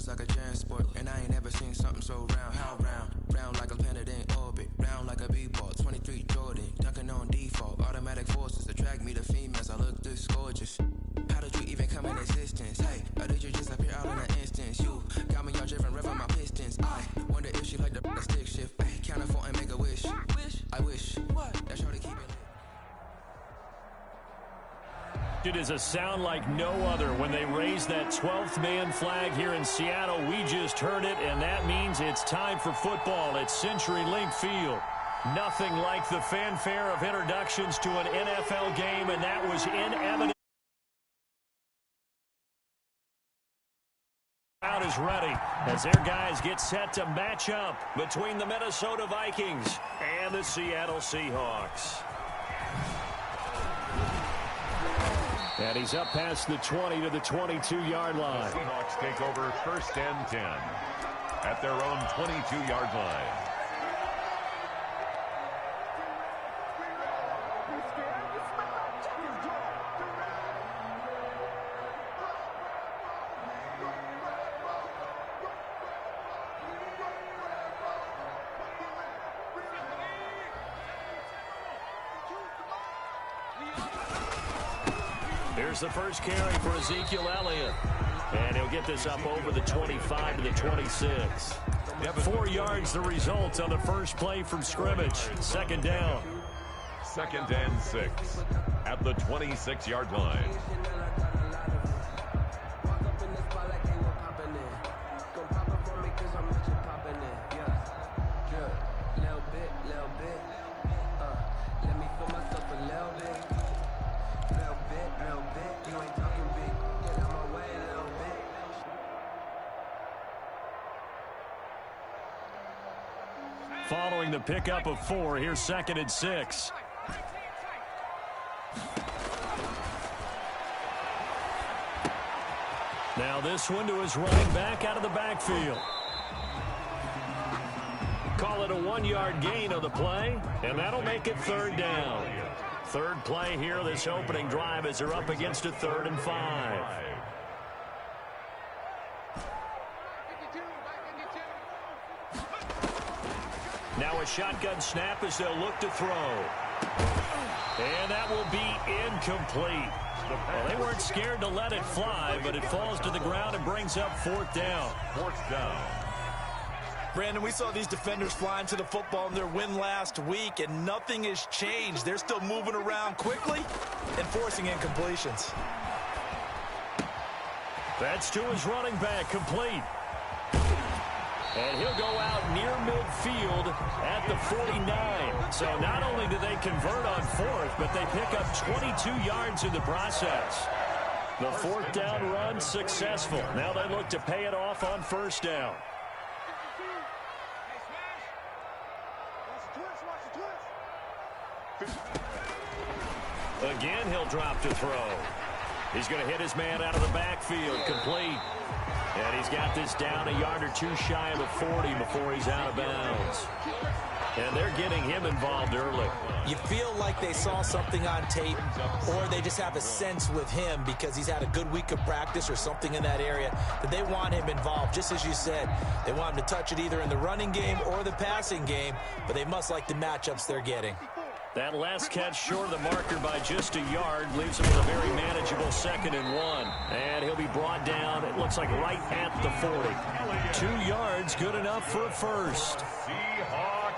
like a transport. And I ain't never seen something so round. How round? Round like a planet in orbit. Round like a b-ball. 23 Jordan. Dunking on default. Automatic forces attract me to females. I look this gorgeous. How did you even come in existence? Hey, or did you just appear out in an instance? You got me all driven, revving my pistons. I wonder if she like the stick shift. Hey, count it for and make a wish. I wish. What? That's how to keep it. It is a sound like no other when they raise that 12th man flag here in Seattle. We just heard it, and that means it's time for football at CenturyLink Field. Nothing like the fanfare of introductions to an NFL game, and that was in evidence. Crowd is ready as their guys get set to match up between the Minnesota Vikings and the Seattle Seahawks. And he's up past the 20 to the 22-yard line. The Seahawks take over 1st and 10 at their own 22-yard line. Here's the first carry for Ezekiel Elliott. And he'll get this up over the 25 to the 26. 4 yards the result on the first play from scrimmage. 2nd down. 2nd and 6 at the 26-yard line. Following the pickup of 4, here's 2nd and 6. Now this one to his running back out of the backfield. Call it a 1-yard gain on the play, and that'll make it 3rd down. 3rd play here this opening drive as they're up against a 3rd and 5. Now a shotgun snap as they'll look to throw. And that will be incomplete. Well, they weren't scared to let it fly, but it falls to the ground and brings up 4th down. 4th down. Brandon, we saw these defenders flying to the football in their win last week, and nothing has changed. They're still moving around quickly and forcing incompletions. That's to his running back, complete. And he'll go out near midfield at the 49. So not only do they convert on 4th, but they pick up 22 yards in the process. The 4th down run successful. Now they look to pay it off on 1st down. Again, he'll drop to throw. He's going to hit his man out of the backfield, complete. And he's got this down a yard or 2 shy of the 40 before he's out of bounds. And they're getting him involved early. You feel like they saw something on tape, or they just have a sense with him because he's had a good week of practice or something in that area that they want him involved. Just as you said, they want him to touch it either in the running game or the passing game, but they must like the matchups they're getting. That last catch short of the marker by just a yard leaves him with a very manageable 2nd and 1. And he'll be brought down, it looks like right at the 40. 2 yards, good enough for a first. Seahawks.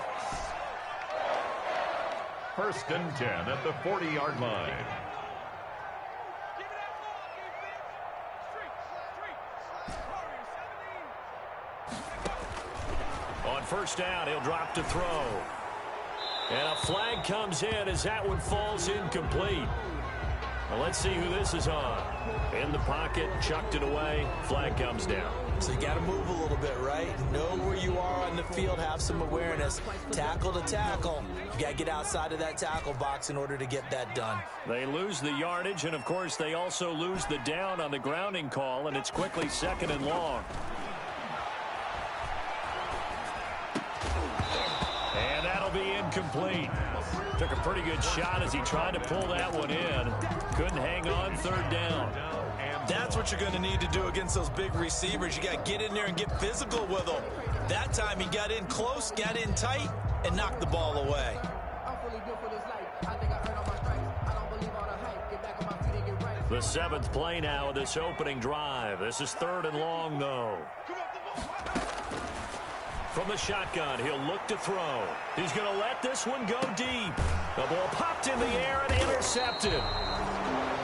1st and 10 at the 40-yard line. On 1st down, he'll drop to throw. And a flag comes in as that one falls incomplete. Well, let's see who this is on. In the pocket, chucked it away, flag comes down. So you got to move a little bit, right? Know where you are on the field, have some awareness. Tackle to tackle. You got to get outside of that tackle box in order to get that done. They lose the yardage, and of course they also lose the down on the grounding call, and it's quickly 2nd and long. And that'll be incomplete. Took a pretty good shot as he tried to pull that one in. Couldn't hang on 3rd down. That's where what you're going to need to do against those big receivers. You got to get in there and get physical with them. That time he got in close, got in tight, and knocked the ball away. The 7th play now of this opening drive. This is 3rd and long, though. From the shotgun, he'll look to throw. He's going to let this one go deep. The ball popped in the air and intercepted.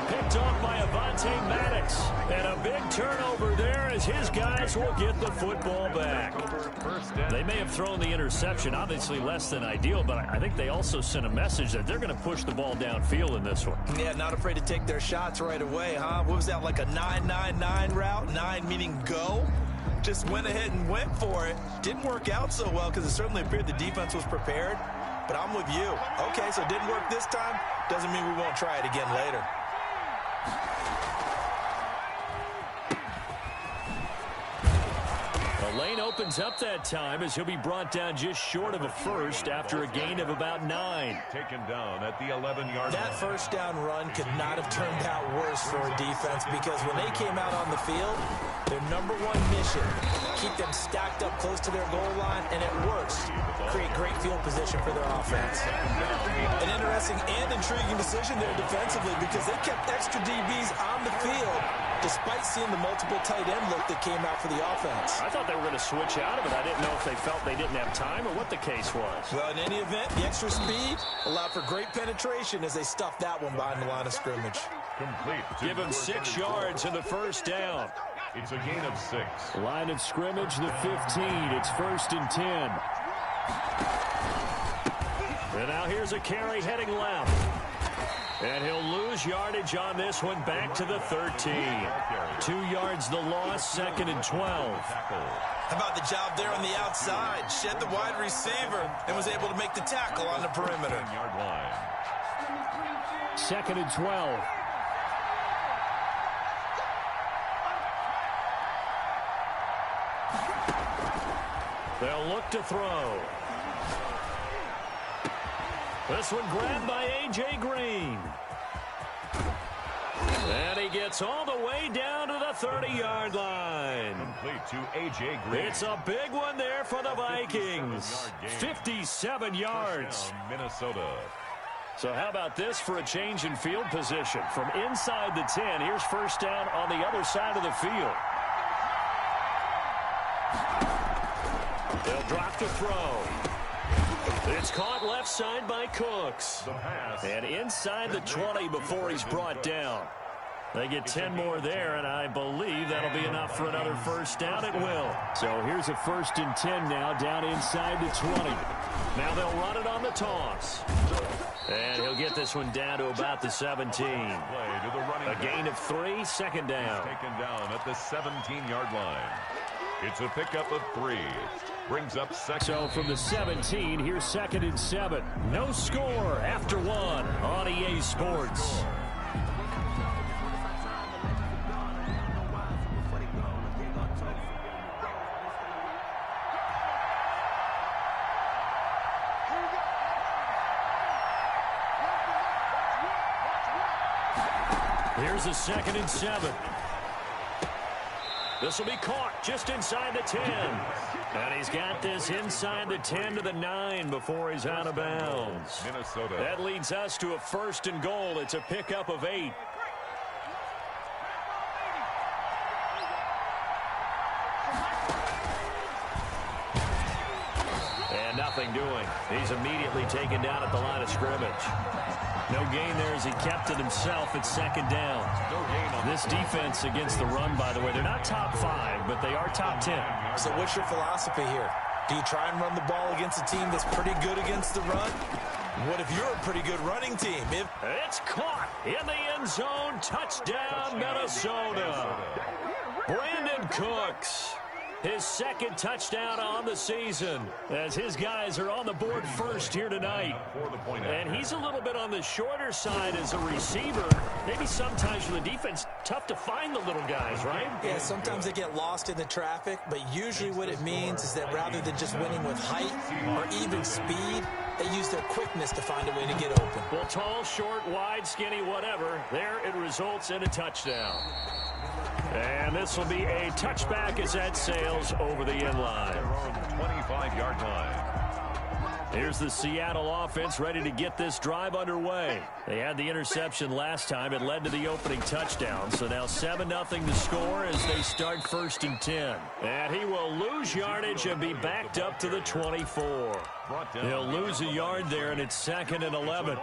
Picked off by Avonte Maddox. And a big turnover there as his guys will get the football back. They may have thrown the interception, obviously less than ideal, but I think they also sent a message that they're going to push the ball downfield in this one. Yeah, not afraid to take their shots right away, huh? What was that, like a 9-9-9 route? 9 meaning go? Just went ahead and went for it. Didn't work out so well because it certainly appeared the defense was prepared. But I'm with you. Okay, so it didn't work this time. Doesn't mean we won't try it again later. The lane opens up that time as he'll be brought down just short of a first after a gain of about 9. Taken down at the 11-yard line. That first down run could not have turned out worse for a defense because when they came out on the field, their number one mission, keep them stacked up close to their goal line, and it works. Create great field position for their offense. An interesting and intriguing decision there defensively because they kept extra DBs on the field despite seeing the multiple tight end look that came out for the offense. I thought they were going to switch out of it. I didn't know if they felt they didn't have time or what the case was. Well, in any event, the extra speed allowed for great penetration as they stuffed that one behind the line of scrimmage. Complete. Give him 6 yards in the first down. It's a gain of 6. Line of scrimmage, the 15. It's 1st and 10. And now here's a carry heading left. And he'll lose yardage on this one back to the 13. 2 yards the loss, 2nd and 12. How about the job there on the outside? Shed the wide receiver and was able to make the tackle on the perimeter. 10-yard line. 2nd and 12. They'll look to throw. This one grabbed by A.J. Green. And he gets all the way down to the 30-yard line. Complete to A.J. Green. It's a big one there for the Vikings. 57 yards. Minnesota. So how about this for a change in field position? From inside the 10, here's first down on the other side of the field. They'll drop to throw. It's caught left side by Cooks. And inside the 20 before he's brought down. They get 10 more there, and I believe that'll be enough for another first down. It will. So here's a 1st and 10 now down inside the 20. Now they'll run it on the toss. And he'll get this one down to about the 17. A gain of 3, 2nd down. Taken down at the 17-yard line. It's a pickup of 3. Brings up 2nd. So from the 17, here's 2nd and 7. No score after 1 on EA Sports. Here's a 2nd and 7. This will be caught just inside the 10. And he's got this inside the 10 to the 9 before he's out of bounds. Minnesota. That leads us to a 1st and goal. It's a pickup of 8. And nothing doing. He's immediately taken down at the line of scrimmage. No gain there as he kept it himself at 2nd down. No gain on this defense against the run, by the way, they're not top 5, but they are top 10. So what's your philosophy here? Do you try and run the ball against a team that's pretty good against the run? What if you're a pretty good running team? It's caught in the end zone. Touchdown, Minnesota. Brandon Cooks. His 2nd touchdown on the season as his guys are on the board first here tonight. And he's a little bit on the shorter side as a receiver. Maybe sometimes for the defense, tough to find the little guys, right? Yeah, sometimes they get lost in the traffic, but usually what it means is that rather than just winning with height or even speed, they use their quickness to find a way to get open. Well, tall, short, wide, skinny, whatever, there it results in a touchdown. And this will be a touchback as that sails over the end line. Their own 25-yard line. Here's the Seattle offense ready to get this drive underway. They had the interception last time. It led to the opening touchdown. So now 7-0 to score as they start 1st and 10. And he will lose yardage and be backed up to the 24. He'll lose a yard there, and it's 2nd and 11.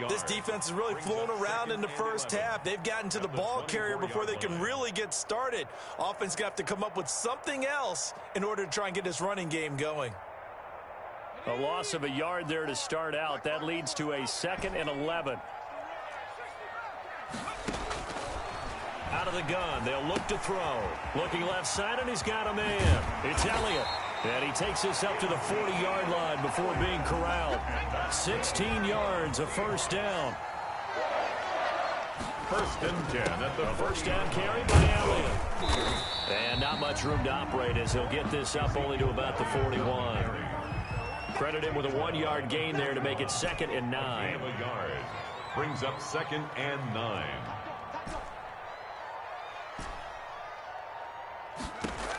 This defense is really flown around in the first half. They've gotten to the ball carrier before they can really get started. Offense got to come up with something else in order to try and get this running game going. A loss of a yard there to start out. That leads to a 2nd and 11. Out of the gun. They'll look to throw. Looking left side, and he's got a man. It's Elliott. And he takes us up to the 40-yard line before being corralled. 16 yards, a first down. 1st and 10 at the first down carry by Elliott. And not much room to operate as he'll get this up only to about the 41. Credit him with a 1-yard gain there to make it 2nd and 9. Gain of a yard. Brings up 2nd and 9.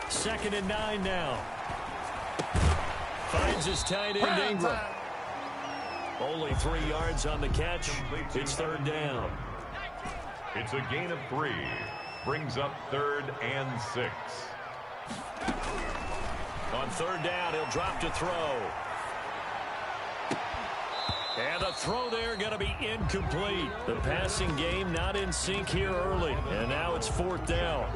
2nd and 9 now. Finds his tight end Ingram. Only 3 yards on the catch. It's 3rd down. It's a gain of 3. Brings up 3rd and 6. On 3rd down, he'll drop to throw. And the throw there going to be incomplete. The passing game not in sync here early. And now it's 4th down.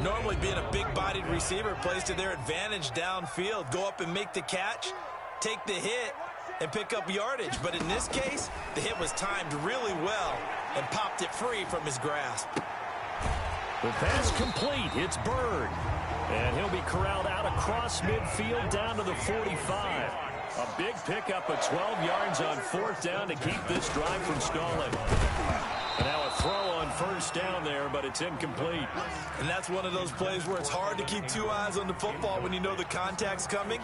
Normally being a big-bodied receiver plays to their advantage downfield. Go up and make the catch, take the hit, and pick up yardage. But in this case, the hit was timed really well and popped it free from his grasp. The pass complete. It's Bird. And he'll be corralled out across midfield down to the 45. A big pickup of 12 yards on 4th down to keep this drive from stalling. And now a throw on 1st down there, but it's incomplete. And that's one of those plays where it's hard to keep 2 eyes on the football when you know the contact's coming,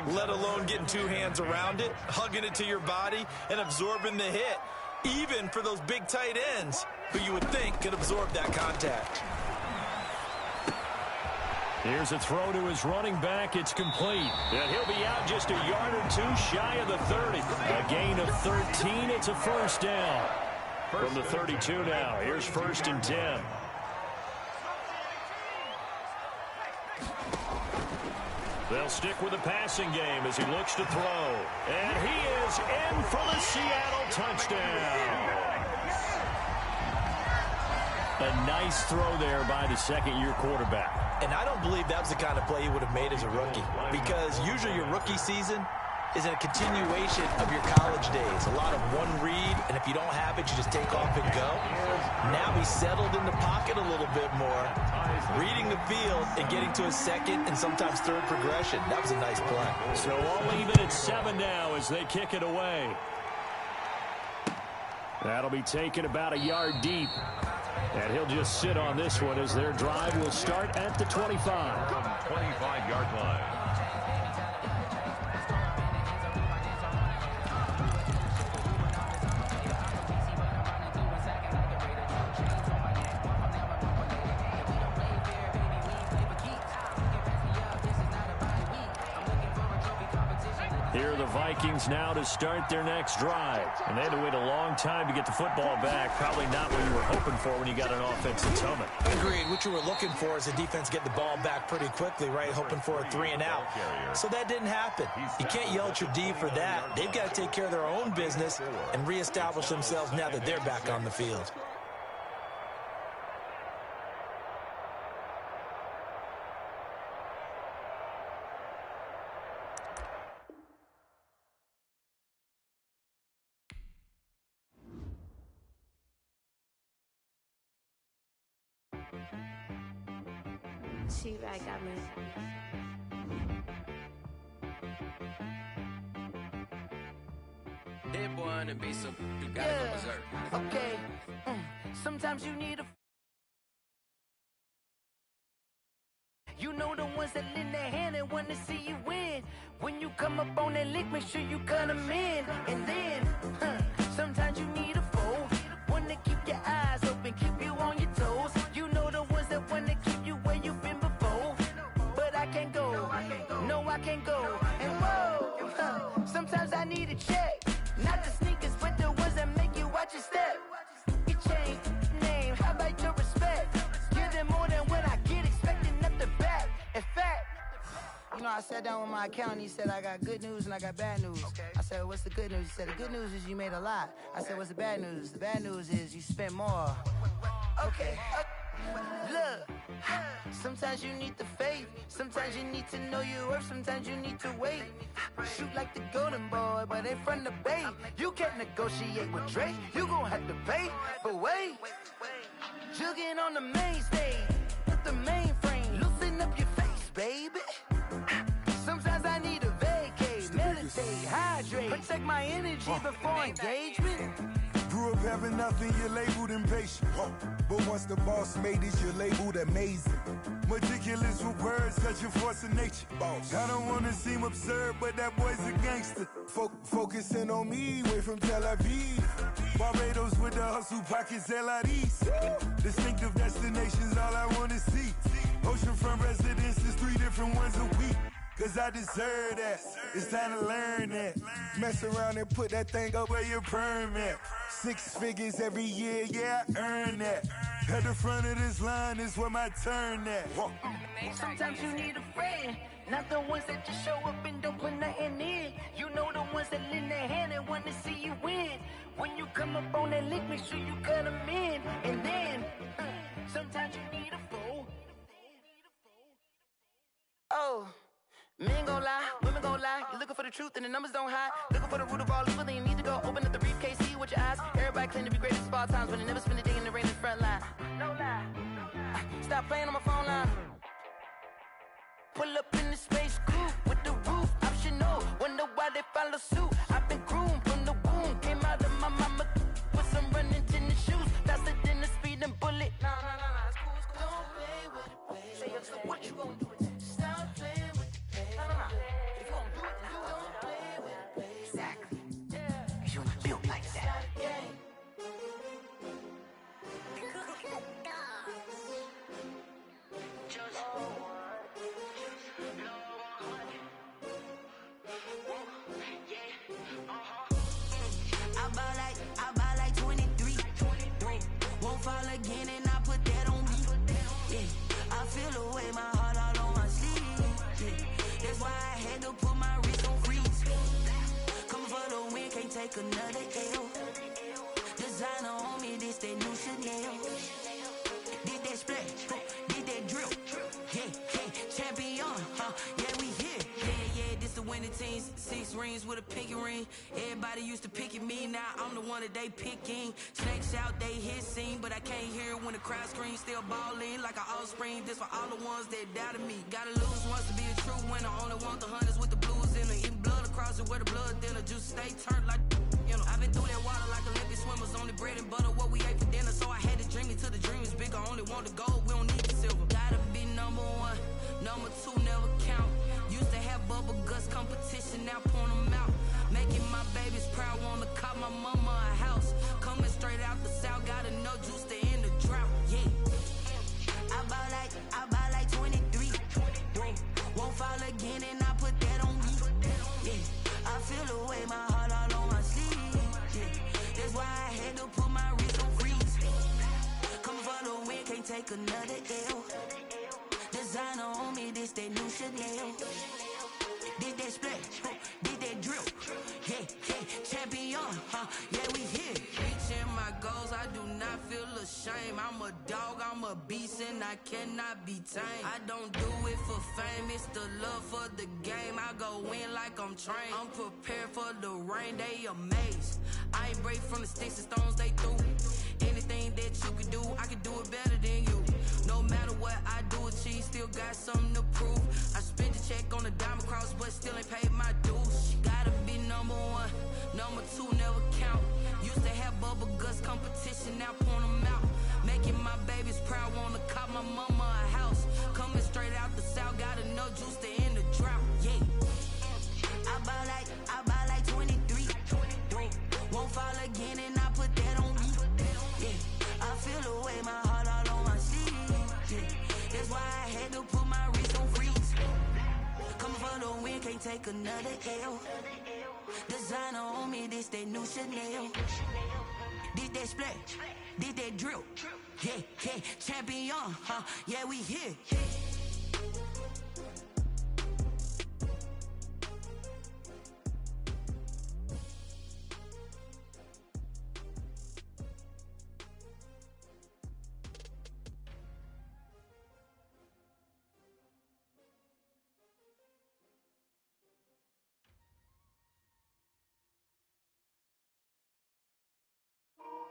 let alone getting 2 hands around it, hugging it to your body, and absorbing the hit, even for those big tight ends who you would think could absorb that contact. Here's a throw to his running back. It's complete. And he'll be out just a yard or 2 shy of the 30. A gain of 13. It's a 1st down. From the 32 now. Here's 1st and 10. They'll stick with the passing game as he looks to throw. And he is in for the Seattle touchdown. A nice throw there by the 2nd-year quarterback. And I don't believe that was the kind of play he would have made as a rookie, because usually your rookie season is a continuation of your college days. A lot of one read, and if you don't have it, you just take off and go. Now he's settled in the pocket a little bit more, reading the field and getting to his 2nd and sometimes 3rd progression. That was a nice play. So all even at 7 now as they kick it away. That'll be taken about a yard deep. And he'll just sit on this one as their drive will start at the 25. 25-yard line. Here are the Vikings now to start their next drive. And they had to wait a long time to get the football back. Probably not what you were hoping for when you got an offense that's humming. Agreed. What you were looking for is the defense get the ball back pretty quickly, right? Hoping for a 3 and out. So that didn't happen. You can't yell at your D for that. They've got to take care of their own business and reestablish themselves now that they're back on the field. She-Rag got me. That boy on the beat, so you gotta go berserk. Okay. Sometimes you need a. You know the ones that lend their hand and want to see you win. When you come up on that lick, make sure you cut them in. And then, sometimes you need a foe. One to keep your eyes open, keep you on your toes. You know the I sat down with my accountant. He said, I got good news and I got bad news. Okay. I said, what's the good news? He said, the good news is you made a lot. I said, what's the bad news? The bad news is you spent more. Okay. Look, sometimes you need the faith. Sometimes you need to know your worth. Sometimes you need to wait. Shoot like the golden boy, but they from the bay. You can't negotiate with Drake. You gon' have to pay. But wait, jugging on the main stage with the mainframe. Loosen up your face, baby. Sometimes I need a vacate, meditate, hydrate, protect my energy before engagement. Grew up having nothing, you're labeled impatient. But once the boss made it, you're labeled amazing. Meticulous with words, such a force of nature. I don't wanna seem absurd, but that boy's a gangster. Focusing on me, way from Tel Aviv. Barbados with the hustle pockets, LIDs. Distinctive destinations, all I wanna see. Oceanfront residences, 3 different ones a week. Cause I deserve that, it's time to learn that. Mess around and put that thing up where your permit. 6 figures every year, yeah, I earn that. At the front of this line is where my turn at. Sometimes you need a friend, not the ones that just show up and don't put nothing in. You know the ones that lend their hand and want to see you win. When you come up on that lick, make sure you cut them in. And then, sometimes you need a fool. Oh. Men gon' lie, women gon' lie. You're looking for the truth and the numbers don't hide. Looking for the root of all evil, then you need to go open up the briefcase, see with your eyes. Everybody claim to be greatest of all times, but they never spend a day in the rain in the front line. No lie. Stop playing on my phone line. Pull up in the space coupe with the roof optional. Wonder why they follow suit. I've been groomed from the womb. Came out of my mama with some running tennis shoes. Faster than the speeding bullet. Nah, it's cool, it's cool. Don't play with it, baby. Say so what you gon' do with it? Stop playing. If you gon' do it, then don't play with it, baby. Exactly. Cause you're not built like that. I buy like 23. Won't fall again and I put that on me. Yeah, I feel the way my heart all on my sleeve. Yeah. That's why I had to put my wrist on freeze. Come for the win, can't take another L. Designer on me, this that new Chanel. Did that splash, did that drill. Yeah, champion, yeah, we here. Yeah, this the winning team. 6 rings with a pinky ring. Everybody used to pick at me, now I'm the one that they picking. Snakes out, they hit scene, but I can't hear when the crowd screams. Still balling like an offspring. This for all the ones that doubted me. Gotta lose once to be a true winner. Only want the hunters with the blues in it. Eating blood across it where the blood dinner. Juice stay turned like, you know. I've been through that water like Olympic swimmers. Only bread and butter, what we ate for dinner. So I had to dream it till the dream is bigger. Only want the gold, we don't need the silver. Gotta be number 1, number 2 never count. Used to have bubble guts competition, now point them out. Making my babies proud, wanna cop my mama a house. Coming straight out the south, gotta know juice to end the drought. Yeah. I buy like 23. Won't fall again and I put that on me. Yeah. I feel the way my heart all on my sleeve. Yeah. That's why I had to put my wrist on freeze. Coming for the win, can't take another L. Designer on me, this that new Chanel. Did that splash, did that drill. Yeah, champion, yeah, we here. Reaching my goals, I do not feel ashamed. I'm a dog, I'm a beast, and I cannot be tamed. I don't do it for fame, it's the love for the game. I go in like I'm trained. I'm prepared for the rain, they amazed. I ain't break from the sticks and stones they threw. Anything that you can do, I can do it better than you. No matter what I do, achieve, still got something to prove. I spent the check on the diamond cross, but still ain't paid my dues. Gotta be number 1, number 2 never count. Used to have bubble guts competition, now point them out. Making my babies proud, wanna cop my mama a house. Coming straight out the south, gotta know juice to end the drought. Yeah. I buy like 23. Won't fall again and I put that on me. Yeah. I feel the way my heart all on my sleeve. Yeah. That's why I had to put my wrist on freeze. Coming for the win, can't take another L. Designer on me, this that new Chanel. Did that splash, did that drill. Yeah, champion, yeah, we here.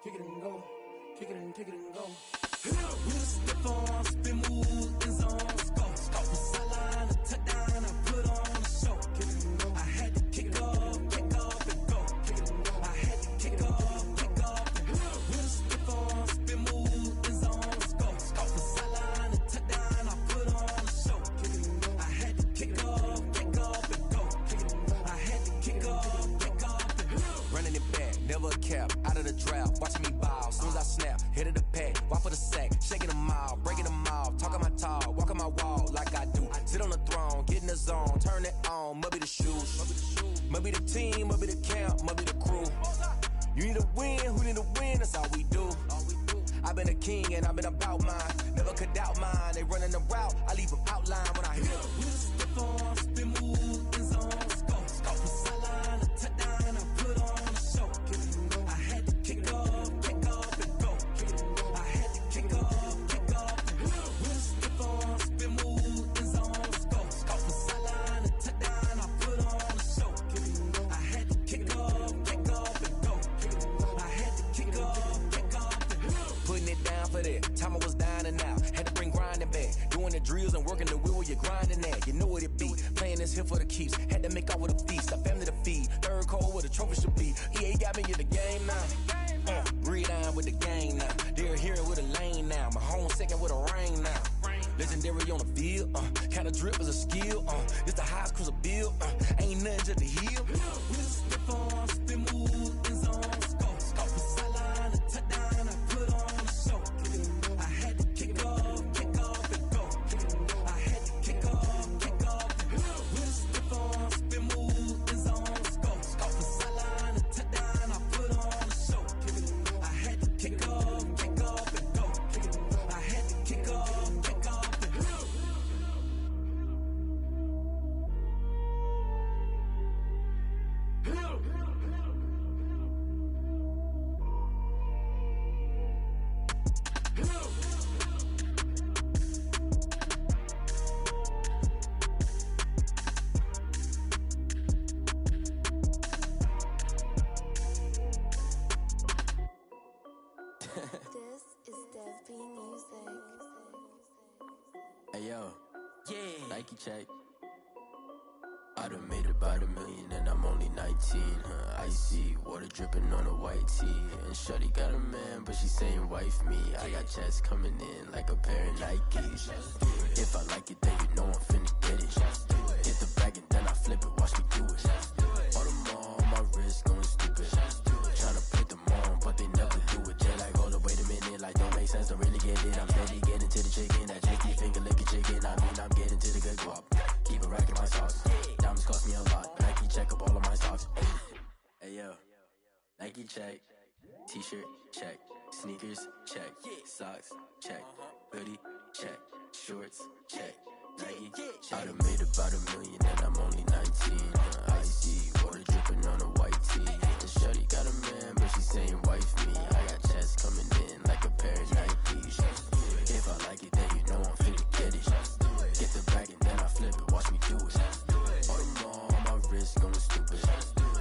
kick it and go, kick it and go. With a stiff on, spin move, in zone, let's go. Sideline, a touchdown, I put on a show. I had to kick off and go. I had to kick off and go. With a stiff on, spin move, in zone, let's go. Sideline, a touchdown, I put on a show. I had to kick off and go. I had to kick off and go. Running it back, never a cap, out of the drought, watching me ball, soon as I snap, hit of the pack, walk for the sack, shaking them out, breaking them off, talking my talk, walking my wall like I do, sit on the throne, get in the zone, turn it on, must be the shoes, must be the team, must be the camp, must be the crew, you need a win, who need a win, that's all we do, I've been a king and I've been about mine, never could doubt mine, they running the route, I leave them outline when I hit them. With a stiff on, spin move, in zone, let's go. Sideline, a touchdown, I put on a show. I had to kick off and go. I had to kick off and go. With a stiff on, spin move, in zone, let's go. Sideline, a touchdown, I put on a show. I had to kick off and go. I had to kick off and go. Putting it down for that, time I was dying and out, had to bring grinding back, doing the drills and working the wheel where you're grinding at, you know what it be, playing this here for the keeps, had to make off with a feast, a family to feed, third cold where the trophy should be, EA got me in the game now, breathe on with the game now, they're here with a lane now, my home second with a rain now, legendary on the field, kinda drip is a skill, it's the highest cruiser bill, ain't nothing to the hill. With a stiff on, spin move, in zone, let's go. Sideline, a touchdown, I put on a show. I had to kick off and go. I had to kick off and go. With a stiff on, spin move, in zone, let's go. Sideline, a touchdown, I put on a show. I had to kick off and go. I had to kick off and go. This is Dev B Music. Hey yo, Yeah. Nike check. I done made about $1 million and I'm only 19. Icy water dripping on a white tee. And shorty got a man, but she saying wife me. I got checks coming in like a pair of Nikes. If I like it, then you know I'm finna get it. Hit the bag and then I flip it, watch me do it. All them on my wrist going stupid. Tryna put them on, but they never do it. They're like, hold up, wait a minute, like don't make sense, don't really get it. I'm steady getting to the chicken, that chicky finger licking chicken. I mean, I'm getting to the good guap. Keep it racking my socks. Diamonds cost me a lot. Nike check up all of my stocks. Hey yo, Nike check. T-shirt check. Sneakers check. Socks check. Hoodie check. Shorts check. Nike I done made about $1 million and I'm only 19. Icy water dripping on a white tee. And shorty got a man, but she saying wife me. I got checks coming in like a pair of Nikes. If I like it, then you know I'm finna get it. Get the bag and then I flip it, watch me do it. All them on my wrist going stupid.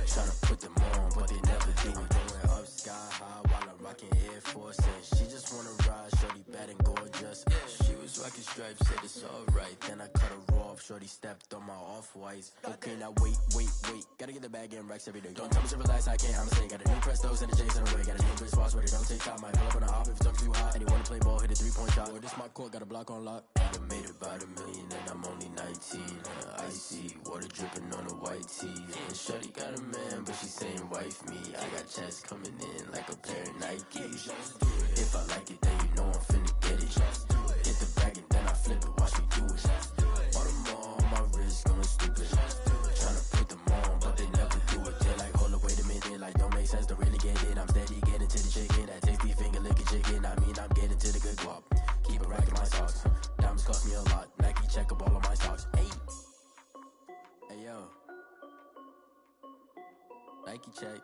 Tryna put them on, but they never do it. Going up sky high while I'm rocking Air Force. She just wanna ride, shorty bad and gorgeous. She was rocking stripes, said it's alright. Then I cut her off, shorty stepped on my off-whites. Okay, now wait. Gotta get the bag and racks every day. Don't tell me to relax, I can't, I'ma say. Got a new Prestos and the J's in the way. Got a new Chris Foss, but it don't take time. Might pull up on the hop if it's talking too hot. And you wanna play ball, hit a 3-point shot. Or this my court, got a block on lock. I done made about $1 million and I'm only 19. Icy water dripping on a white tee. And shorty got a man, but she saying wife me. I got checks coming in like a pair of Nikes. If I like it, then you know I'm finna get it. Hit the bag and then I flip it, watch me do it. All them on my wrist going stupid. Tryna put them on, but they never do it. They're like, hold up, wait a minute, like don't make sense, don't really get it. I'm steady getting to the chicken, that tasty finger licking chicken. I mean, I'm getting to the good guap. Keep it racking my socks. Diamonds cost me a lot. Nike check up all of my stocks. Hey yo, Nike check.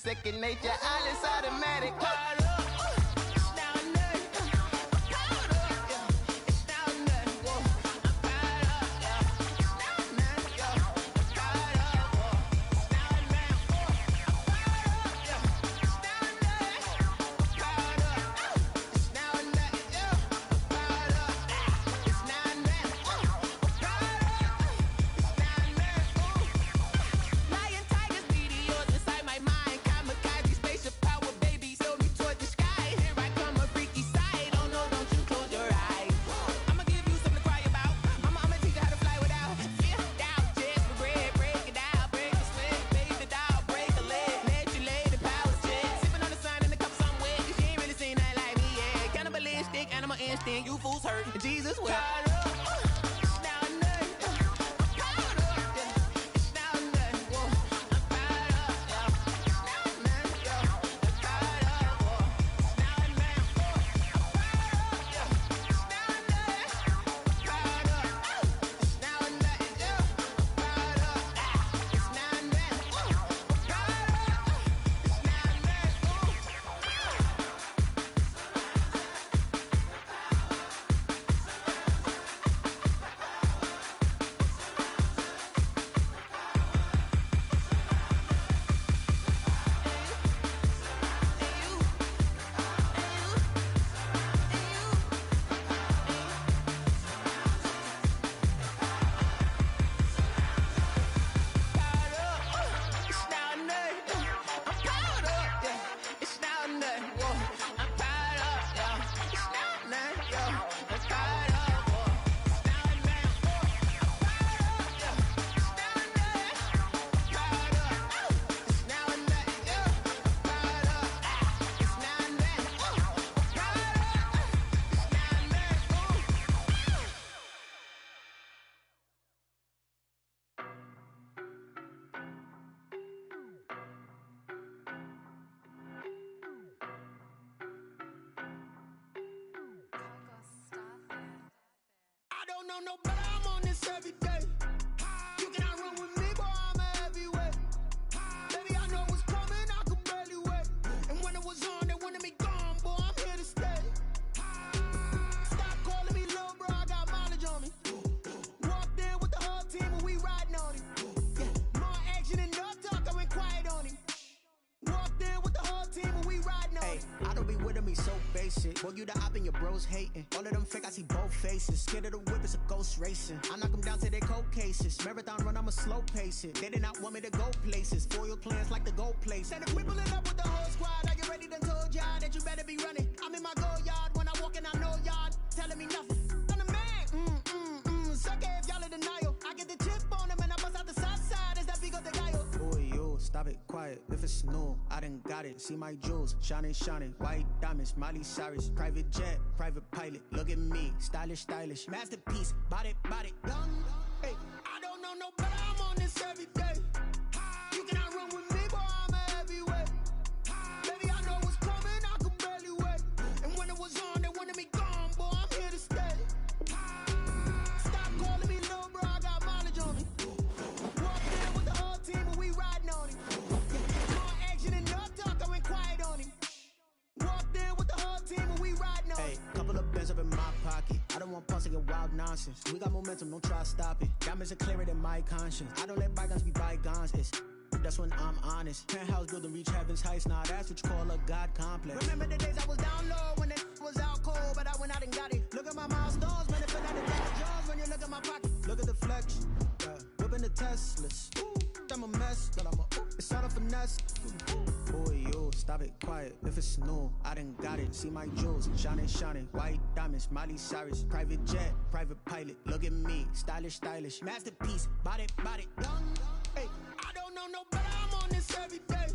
second nature. All is automatic. You fools hurt. Jesus will. No, but I'm on this every day. You cannot run with me, boy, I'm a heavyweight. Baby, I know what's coming, I could barely wait. And when it was on, they wanted me gone, boy, I'm here to stay. Stop calling me little bro, I got mileage on me. Walked in with the whole team and we riding on him. More action and no talk, I went quiet on him. Walked in with the whole team and we riding on him. I don't be with him, he's so basic. Boy, you the op and your bros hating. All of them fake, I see both faces. Scared of the whip, it's a ghost racing. I knock them down to their cold cases. Marathon run, I'ma slow pace it. They did not want me to go places. Foil plans like the gold place. And if we pulling up with the whole squad, are you ready? Done told y'all that you better be running. I'm in my go yard when I walk in, I know y'all telling me nothing. I'm the man. Suck it if y'all in denial. I get the chip on them and I bust out the south side. Is that big of the guy? Boy, yo, stop it, quiet. If it's new, I done got it. See my jewels, shining, shining. White diamonds, Miley Cyrus. Private jet, private pilot. Look at me, stylish, stylish. Masterpiece, body, young. Hey, I don't know, no, but I'm on this every day. You cannot run with me, boy, I'm a heavyweight. Baby, I know what's coming, I could barely wait. And when it was on, they wanted me gone, boy, I'm here to stay. Stop calling me little bro, I got mileage on me. Walked in with the whole team and we riding on him. More action and no talk, I went quiet on him. Walked in with the whole team and we riding on him. Hey, couple of bands up in my pocket. I don't want pulse to get wild nonsense. We got momentum, don't try to stop it. Diamonds are clearer than my conscience. I don't let bygones be bygones. That's when I'm honest. Penthouse building, reach heaven's heights. Nah, that's what you call a God complex. Remember the days I was down low when it was out cold, but I went out and got it. Look at my milestones, man, it feel like the Jack Jones when you look at my pocket. Look at the flex, whipping the Teslas. I'm a mess, but it's all a finesse. Boy, yo, stop it, quiet. If it's new, I done got it. See my jewels, shining, shining. White diamonds, Miley Cyrus. Private jet, private pilot. Look at me, stylish, stylish. Masterpiece, body, young. Hey, I don't know, no, but I'm on this every day.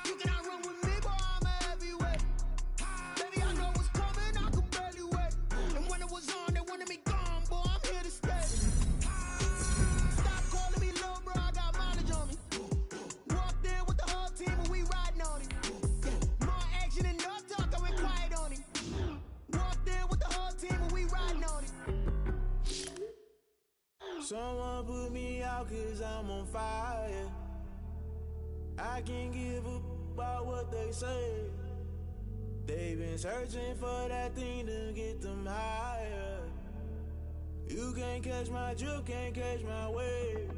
You cannot run with me, boy, I'm a heavyweight. Baby, I know what's coming, I could barely wait. And when it was on, they wanted me gone, boy, I'm here to stay. Stop calling me little bro, I got mileage on me. Walked in with the whole team and we riding on him. More action and no talk, I went quiet on him. Walked in with the whole team and we riding on him. Someone put me out cause I'm on fire. I can't give up about what they say. They've been searching for that thing to get them higher. You can't catch my drift, can't catch my wave.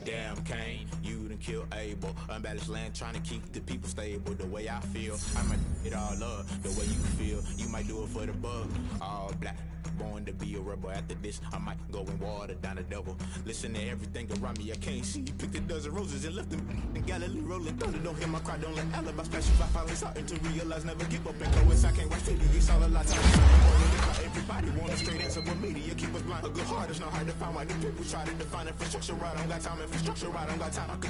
Damn, Kane, you done killed Abel. Unbalanced land, trying to keep the people stable. The way I feel, I might it all up. The way you feel, you might do it for the bug. All black, born to be a rebel. After this, I might go and water down the devil. Listen to everything around me, I can't see. Picked a dozen roses and left them in Galilee rolling thunder. Don't hear my cry, don't let alibis pass you by. Finally starting to realize, never give up and go. I can't watch TV, it's all a lot of time. Everybody want a straight answer with media. Keep us blind, a good heart is not hard to find. Why the people try to define infrastructure right? I don't got time, infrastructure right, I don't got time. I could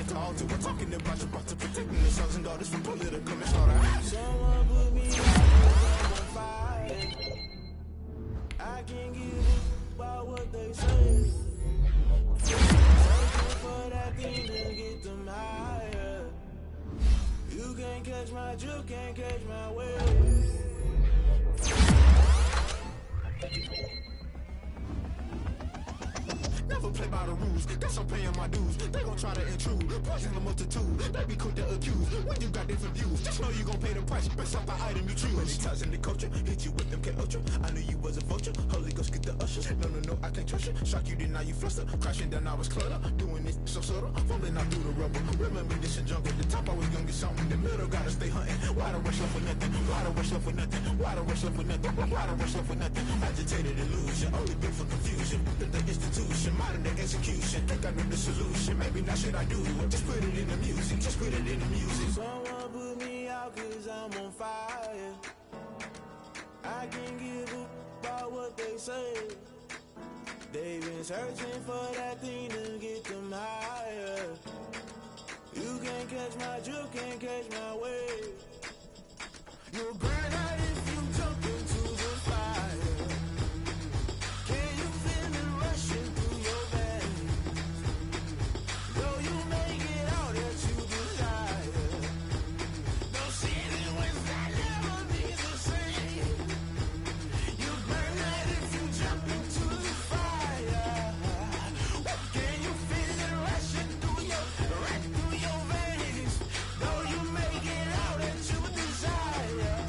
it's all to we're talking about you, about to protecting the sons and daughters from political misslaughter. Someone put me on fire. I can't give up about what they say. Searching for that thing to get them higher. You can't catch my drift, can't catch my wave. Never play by the rules, guess I'm paying my dues. They gon' try to intrude, poison the multitude. They be quick to accuse, when you got different views. Just know you gon' pay the price, based off the item you choose. Many times in the culture, hit you with them K-Ultra. I knew you was a vulture, Holy Ghost get the ushers. No, I can't trust you. Shock you, then now you fluster. Crashing down, I was clutter. Doing this so subtle, falling out through the rubble. Remember this in jungle, the top I was young and something. The middle gotta stay hunting. Why the rush left for nothing? Why the rush left for nothing? Why the rush left for nothing? Why the rush left for nothing? Agitated illusion, only built for confusion. The institution, modern day execution. Think I know the solution. Maybe not should I do it? Just put it in the music. Just put it in the music. Someone put me out 'cause I'm on fire. I can't give up about what they say. They've been searching for that thing to get them higher. You can't catch my drift, can't catch my wave. You'll burn out if you jump into the fire. Can you feel it rushing through your veins? Though you may get all that you desire. No ceiling when that never be the same. You burn out if you jump into the fire. Can you feel it rushing through your veins? Though you may get all that you desire.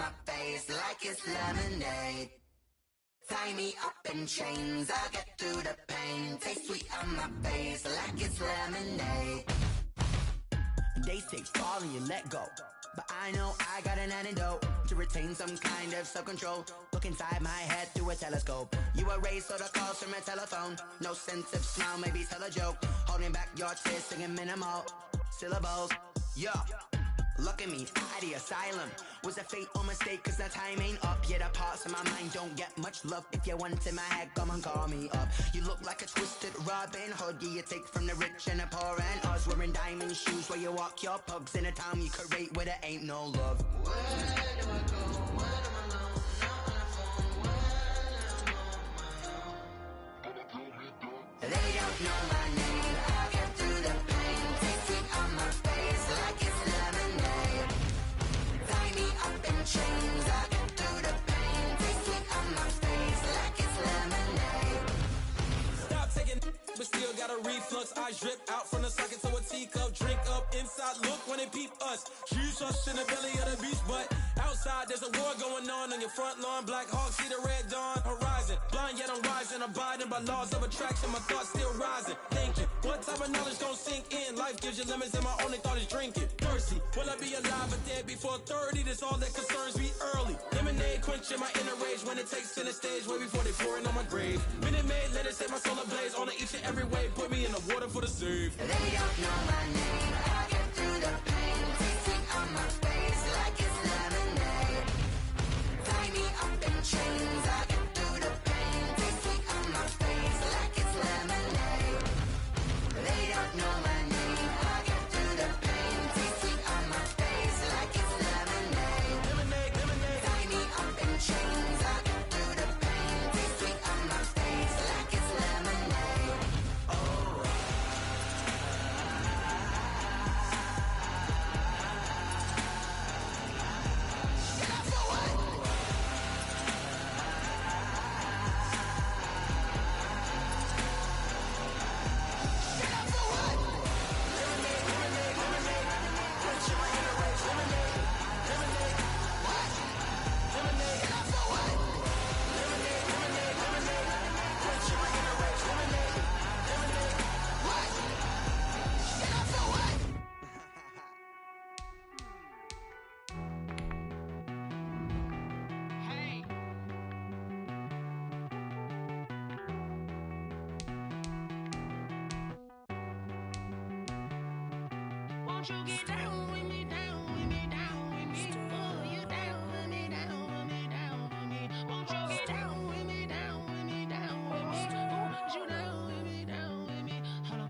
my face like it's lemonade. Tie me up in chains, I'll get through the pain. Taste sweet on my face like it's lemonade. They say fall and you let go, but I know I got an antidote to retain some kind of self-control. Look inside my head through a telescope. You erase all the calls from a telephone. No sense of smile, maybe tell a joke. Holding back your tears, singing minimal syllables. Yeah. Look at me, out the asylum. Was a fate or mistake, cause the time ain't up. Yet the parts of my mind don't get much love. If you want in my head, come and call me up. You look like a twisted Robin Hood. Yeah, you take from the rich and the poor and us. Wearing diamond shoes where you walk your pugs. In a town you create where there ain't no love. Where do I go? When I'm alone? Not on the phone. When I'm on my own. They don't know my name. I'll get through the pain. Taste sweet on my face like it's lemonade. Tie me up in chains. I'll get through the pain. Taste sweet on my face like it's lemonade. Stop taking, but still got a reflux. Eyes drip out from the socket to a teacup. Drink up inside, look when they peep us. Shoes us in the belly of the beach, but outside there's a war going on your front lawn. Black Hawk, see the red dawn horizon. Blind yet I'm rising, abiding by laws of attraction. My thoughts still rising, thinking what type of knowledge gon' sink in? Life gives you limits and my only thought is drinking. Thirsty, will I be alive or dead before 30? That's all that concerns me early. Lemonade quenching my inner rage when it takes to the stage way before they pour it on my grave. Minute Maid, let it set my soul ablaze on each and every way. Put me in the water for the save. They don't know my name. I'll get through the pain. Taste sweet on my face like it's lemonade. Tie me up in chains. I'll get through the pain. Taste sweet on my face like it's lemonade. They don't know my name. I'll get through the pain. Taste sweet on my face like it's lemonade. Lemonade, lemonade. Tie me up in chains. I'll get through the pain. Taste sweet on my face like it's lemonade. Oh. Won't you get down with me, down with me, down with me? Oh, you down with me, down with me, down with me. Won't you get down with me, down with me, down with me? Oh, you down with me, down with me? Hold on.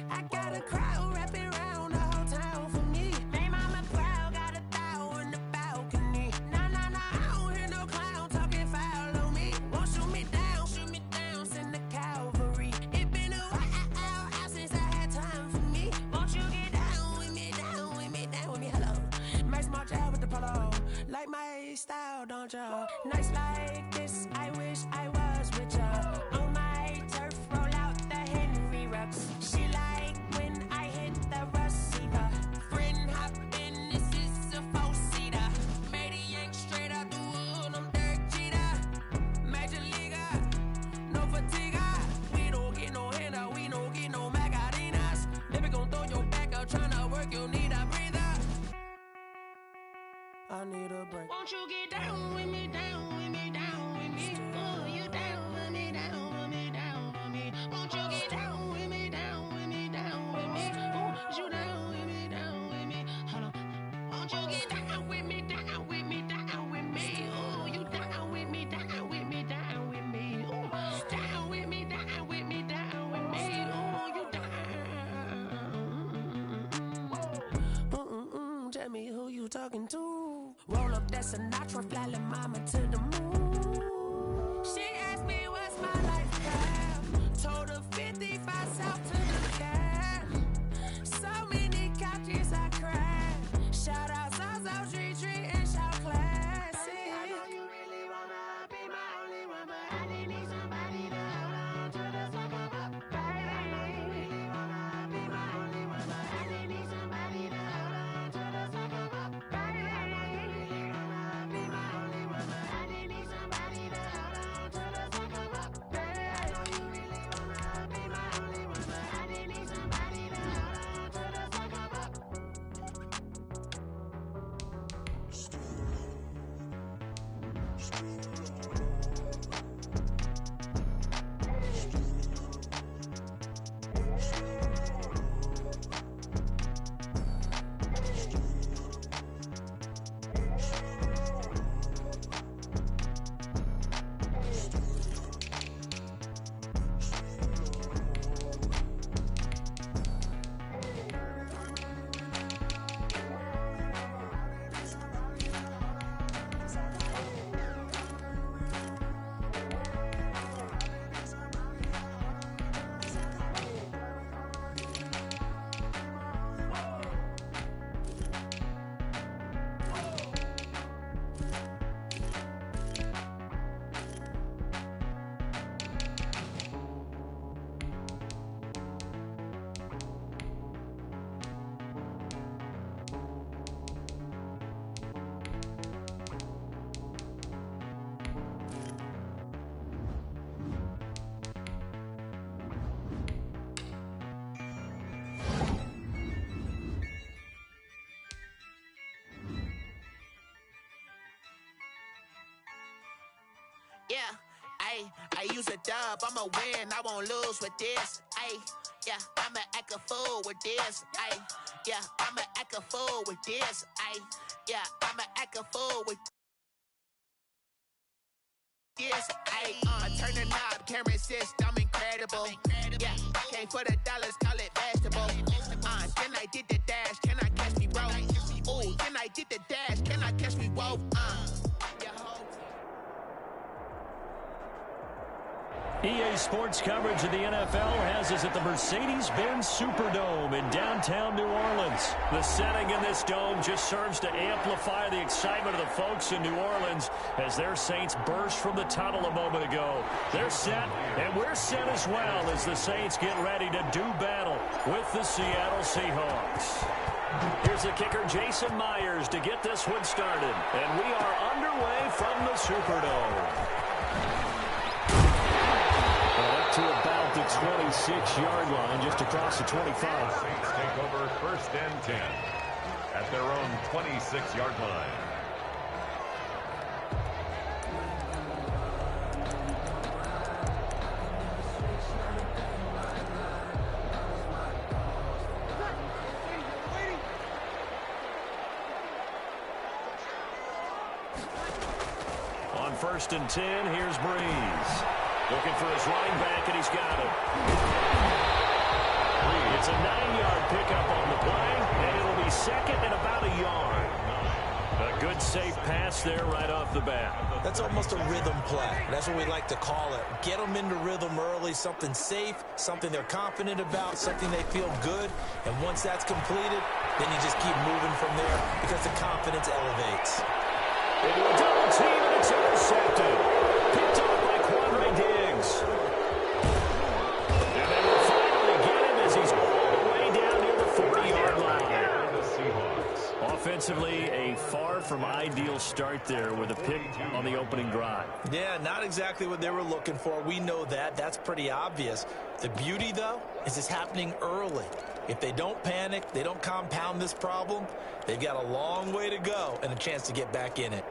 I got a crowd wrapping around the whole town for me. They mama proud, got a thou in the balcony. Nah, nah, nah, I don't hear no clown talking foul on me. Won't shoot me down, send the cavalry. It been a while since I had time for me. Won't you get down with me, down with me, down with me? Hello. Max March out with the polo. Like my style, don't ya? Nights like this, I wish I was with ya. On my turf, roll out the Henry Rux. She like when I hit the receiver. Friend hop in, this is a four-seater. Made a yank straight out the wood, I'm Derek Jeter. Major leaguer, no fatigue. We don't get no handout, we don't get no Macarinas. Never gon' throw your back out, tryna work, you need a breather. I need a break. Won't you get down with me, down with me, down with me? Oh, you down with me, down with me, down with me? Won't you get down with me, down with me, down with me? Oh, you down with me, down with me? Hold on. Won't you get down with me, down with me, down with me? Oh, you down with me, down with me, down with me? Oh, down with me, down with me, down with me? Oh, you down. Tell me who you talking to. Roll up that Sinatra, fly la mama to the moon. She asked me what's my lifestyle. Told her 55 south to the cab. So many couches I cried. Shout out South Street and shout classy. I know you really wanna be my only one, but I didn't need somebody to hold on to the sucker up, baby. I know you really wanna be my only one, but I didn't need somebody to hold on to the sucker up, baby. I know you really wanna be my Yeah, I use a dub, I'ma win, I won't lose with this. Yeah, I'ma act a fool with this. Yeah, I'ma act a fool with this. Yeah, I'ma act a fool with this. I turn the knob, camera assist, I'm incredible. Yeah, came for the dollars, call it vegetable. Then I did the dash, can I catch me, bro? Ooh, then I did the dash, can I catch me, whoa? EA Sports coverage of the NFL has us at the Mercedes-Benz Superdome in downtown New Orleans. The setting in this dome just serves to amplify the excitement of the folks in New Orleans as their Saints burst from the tunnel a moment ago. They're set, and we're set as well as the Saints get ready to do battle with the Seattle Seahawks. Here's the kicker, Jason Myers, to get this one started. And we are underway from the Superdome. To about the 26-yard line, just across the 25. Saints take over 1st and 10 at their own 26-yard line. On 1st and 10, here's Breeze. Looking for his running back, and he's got him. It's a 9-yard pickup on the play, and it'll be second and about a yard. A good, safe pass there right off the bat. That's almost a rhythm play. That's what we like to call it. Get them into rhythm early, something safe, something they're confident about, something they feel good. And once that's completed, then you just keep moving from there because the confidence elevates. Into a double team, and it's intercepted. Picked off by Quandre Diggs. And they will finally get him as he's all the way down near the 40-yard line. Offensively, a far from ideal start there with a pick on the opening drive. Yeah, not exactly what they were looking for. We know that. That's pretty obvious. The beauty, though, is it's happening early. If they don't panic, they don't compound this problem, they've got a long way to go and a chance to get back in it.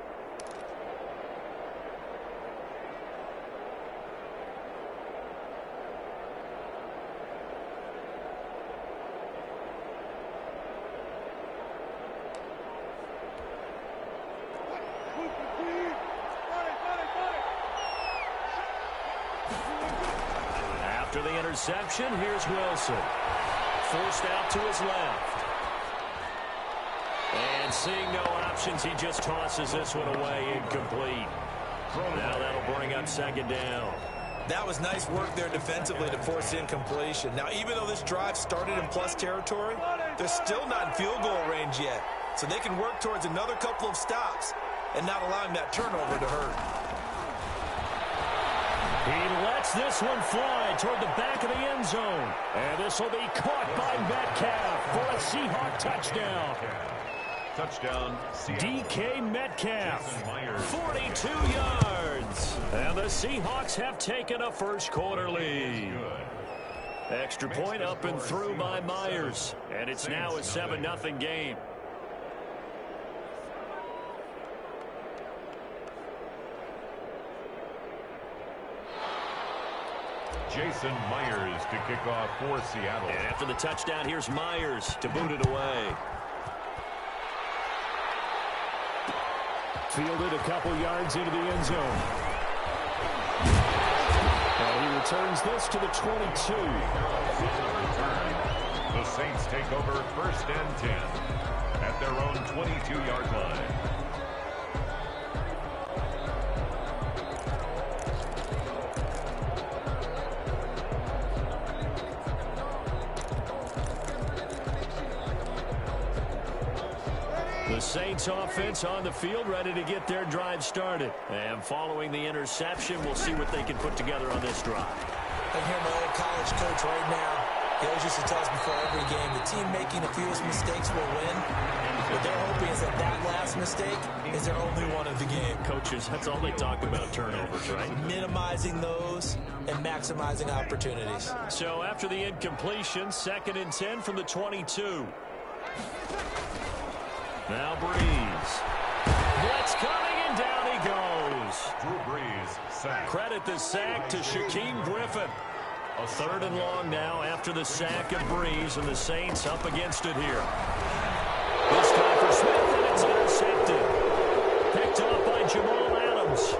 After the interception, here's Wilson. Forced out to his left. And seeing no options, he just tosses this one away, incomplete. Now that'll bring up 2nd down. That was nice work there defensively to force incompletion. Now, even though this drive started in plus territory, they're still not in field goal range yet. So they can work towards another couple of stops and not allowing that turnover to hurt. He lets this one fly toward the back of the end zone. And this will be caught by Metcalf for a Seahawk touchdown. Touchdown, DK Metcalf, 42 yards. And the Seahawks have taken a first-quarter lead. Extra point up and through by Myers. And it's now a 7-0 game. Jason Myers to kick off for Seattle. And after the touchdown, here's Myers to boot it away. Fielded a couple yards into the end zone. And he returns this to the 22. The Saints take over 1st and 10 at their own 22-yard line. The Saints offense on the field, ready to get their drive started. And following the interception, we'll see what they can put together on this drive. I hear my old college coach right now. He always used to tell us before every game, the team making the fewest mistakes will win. What they're hoping is that last mistake is their only one of the game. Coaches, that's all they talk about, turnovers, right? Minimizing those and maximizing opportunities. So after the incompletion, 2nd and 10 from the 22. Now Breeze. Blitz coming, and down he goes. Drew Brees, sack. Credit the sack to Shaquem Griffin. A 3rd and long now after the sack of Breeze, and the Saints up against it here. This time for Smith, and it's intercepted. Picked off by Jamal Adams.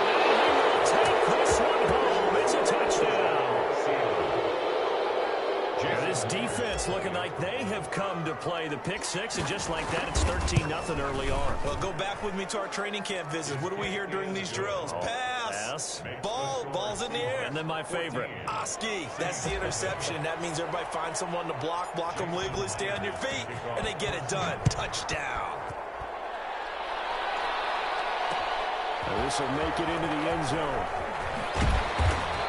And he will take this one home. It's a touchdown. And this defense looking like they have come to play. The pick six, and just like that, it's 13-0 early on. Well, go back with me to our training camp visit. What do we hear during these drills? Pass. Ball's in the air. And then my favorite. Oski. That's the interception. That means everybody finds someone to block them legally, stay on your feet, and they get it done. Touchdown. And this will make it into the end zone.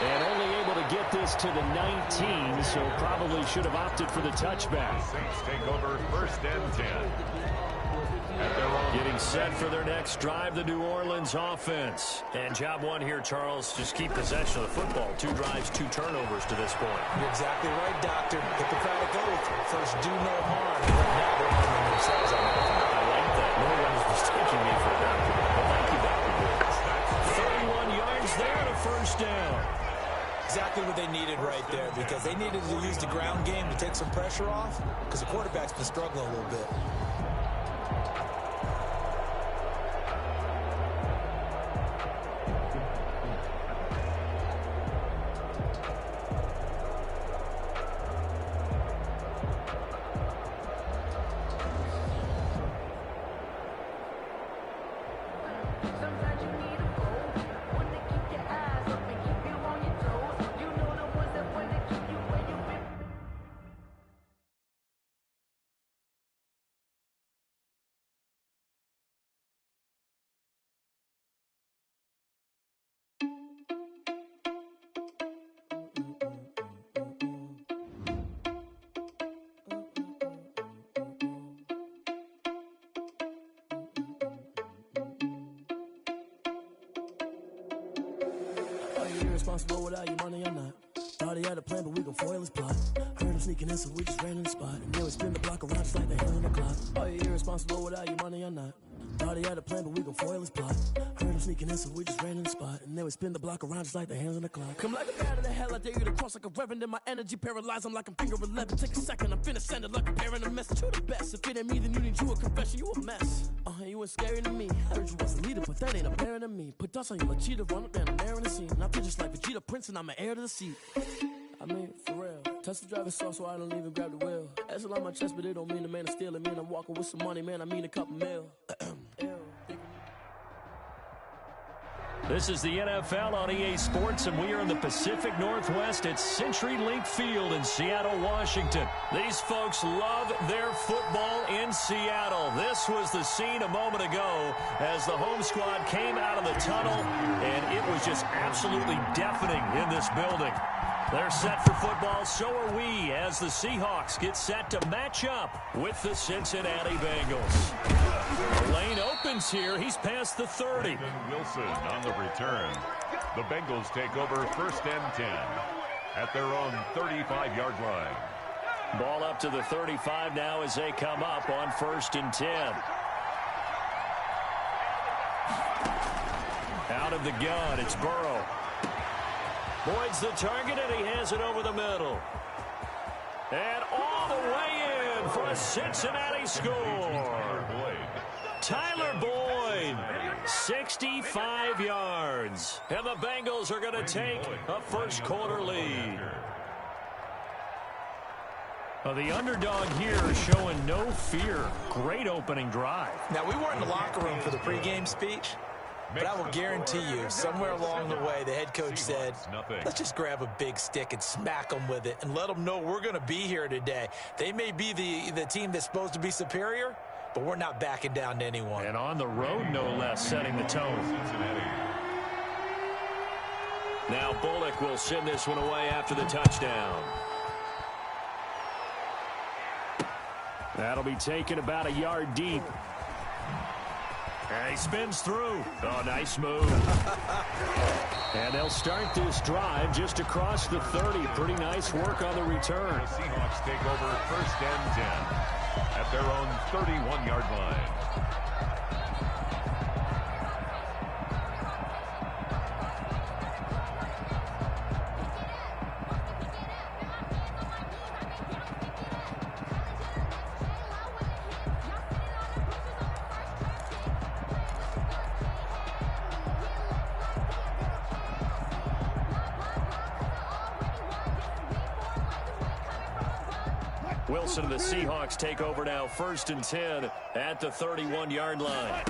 And only able to get this to the 19, so probably should have opted for the touchback. Saints take over 1st and 10. Getting set for their next drive, the New Orleans offense. And job one here, Charles, just keep possession of the football. 2 drives, 2 turnovers to this point. You're exactly right, Doctor. Hippocratic oath. First, do no harm. Now they're harming themselves on that. I like that. No one is mistaking me for a doctor. Well, thank you, Dr. Gibbs. 31 yards there and a 1st down. Exactly what they needed right there, because they needed to use the ground game to take some pressure off, because the quarterback's been struggling a little bit. Responsible without your money or not. Thought he had a plan, but we gon' foil his plot. Heard him sneaking in, so we just ran in the spot. And then we spin the block around just like the hands on the clock. Are you irresponsible without your money or not? Thought he had a plan, but we gon' foil his plot. Heard him sneaking in, so we just ran in the spot. And then we spin the block around just like the hands on the clock. Come like a bat of the hell, I dare you to cross like a reverend. In my energy paralyzed, I'm like I'm finger 11. Take a second, I'm finna send it like a parent a message. You the best. If it ain't me, then you need you a confession. You a mess. You ain't scary to me. Heard you was a leader, but that ain't apparent to me. Put dust on you like cheetah, run up down, I'm there in the scene. And I feel just like Vegeta Prince, and I'm an heir to the seat. I mean, for real. Touch the driver's soft, so I don't even grab the wheel. That's on my chest, but it don't mean the man is stealing. Man, I'm walking with some money, man. I mean a couple mil. This is the NFL on EA Sports, and we are in the Pacific Northwest at CenturyLink Field in Seattle, Washington. These folks love their football in Seattle. This was the scene a moment ago as the home squad came out of the tunnel, and it was just absolutely deafening in this building. They're set for football, so are we, as the Seahawks get set to match up with the Cincinnati Bengals. The lane opens here. He's past the 30. Nathan Wilson on the return. The Bengals take over 1st and 10 at their own 35-yard line. Ball up to the 35 now as they come up on 1st and 10. Out of the gun, it's Burrow. Boyd's the target, and he has it over the middle. And all the way in for a Cincinnati score. Tyler Boyd, 65 yards. And the Bengals are going to take a first-quarter lead. Well, the underdog here showing no fear. Great opening drive. Now, we weren't in the locker room for the pregame speech, but I will guarantee you, somewhere along the way, the head coach said, let's just grab a big stick and smack them with it and let them know we're going to be here today. They may be the team that's supposed to be superior, but we're not backing down to anyone. And on the road, no less, setting the tone. Now Bullock will send this one away after the touchdown. That'll be taken about a yard deep. And he spins through. Oh, nice move. And they'll start this drive just across the 30. Pretty nice work on the return. The Seahawks take over first and 10 at their own 31-yard line. Wilson and the Seahawks take over now, first and 10 at the 31-yard line.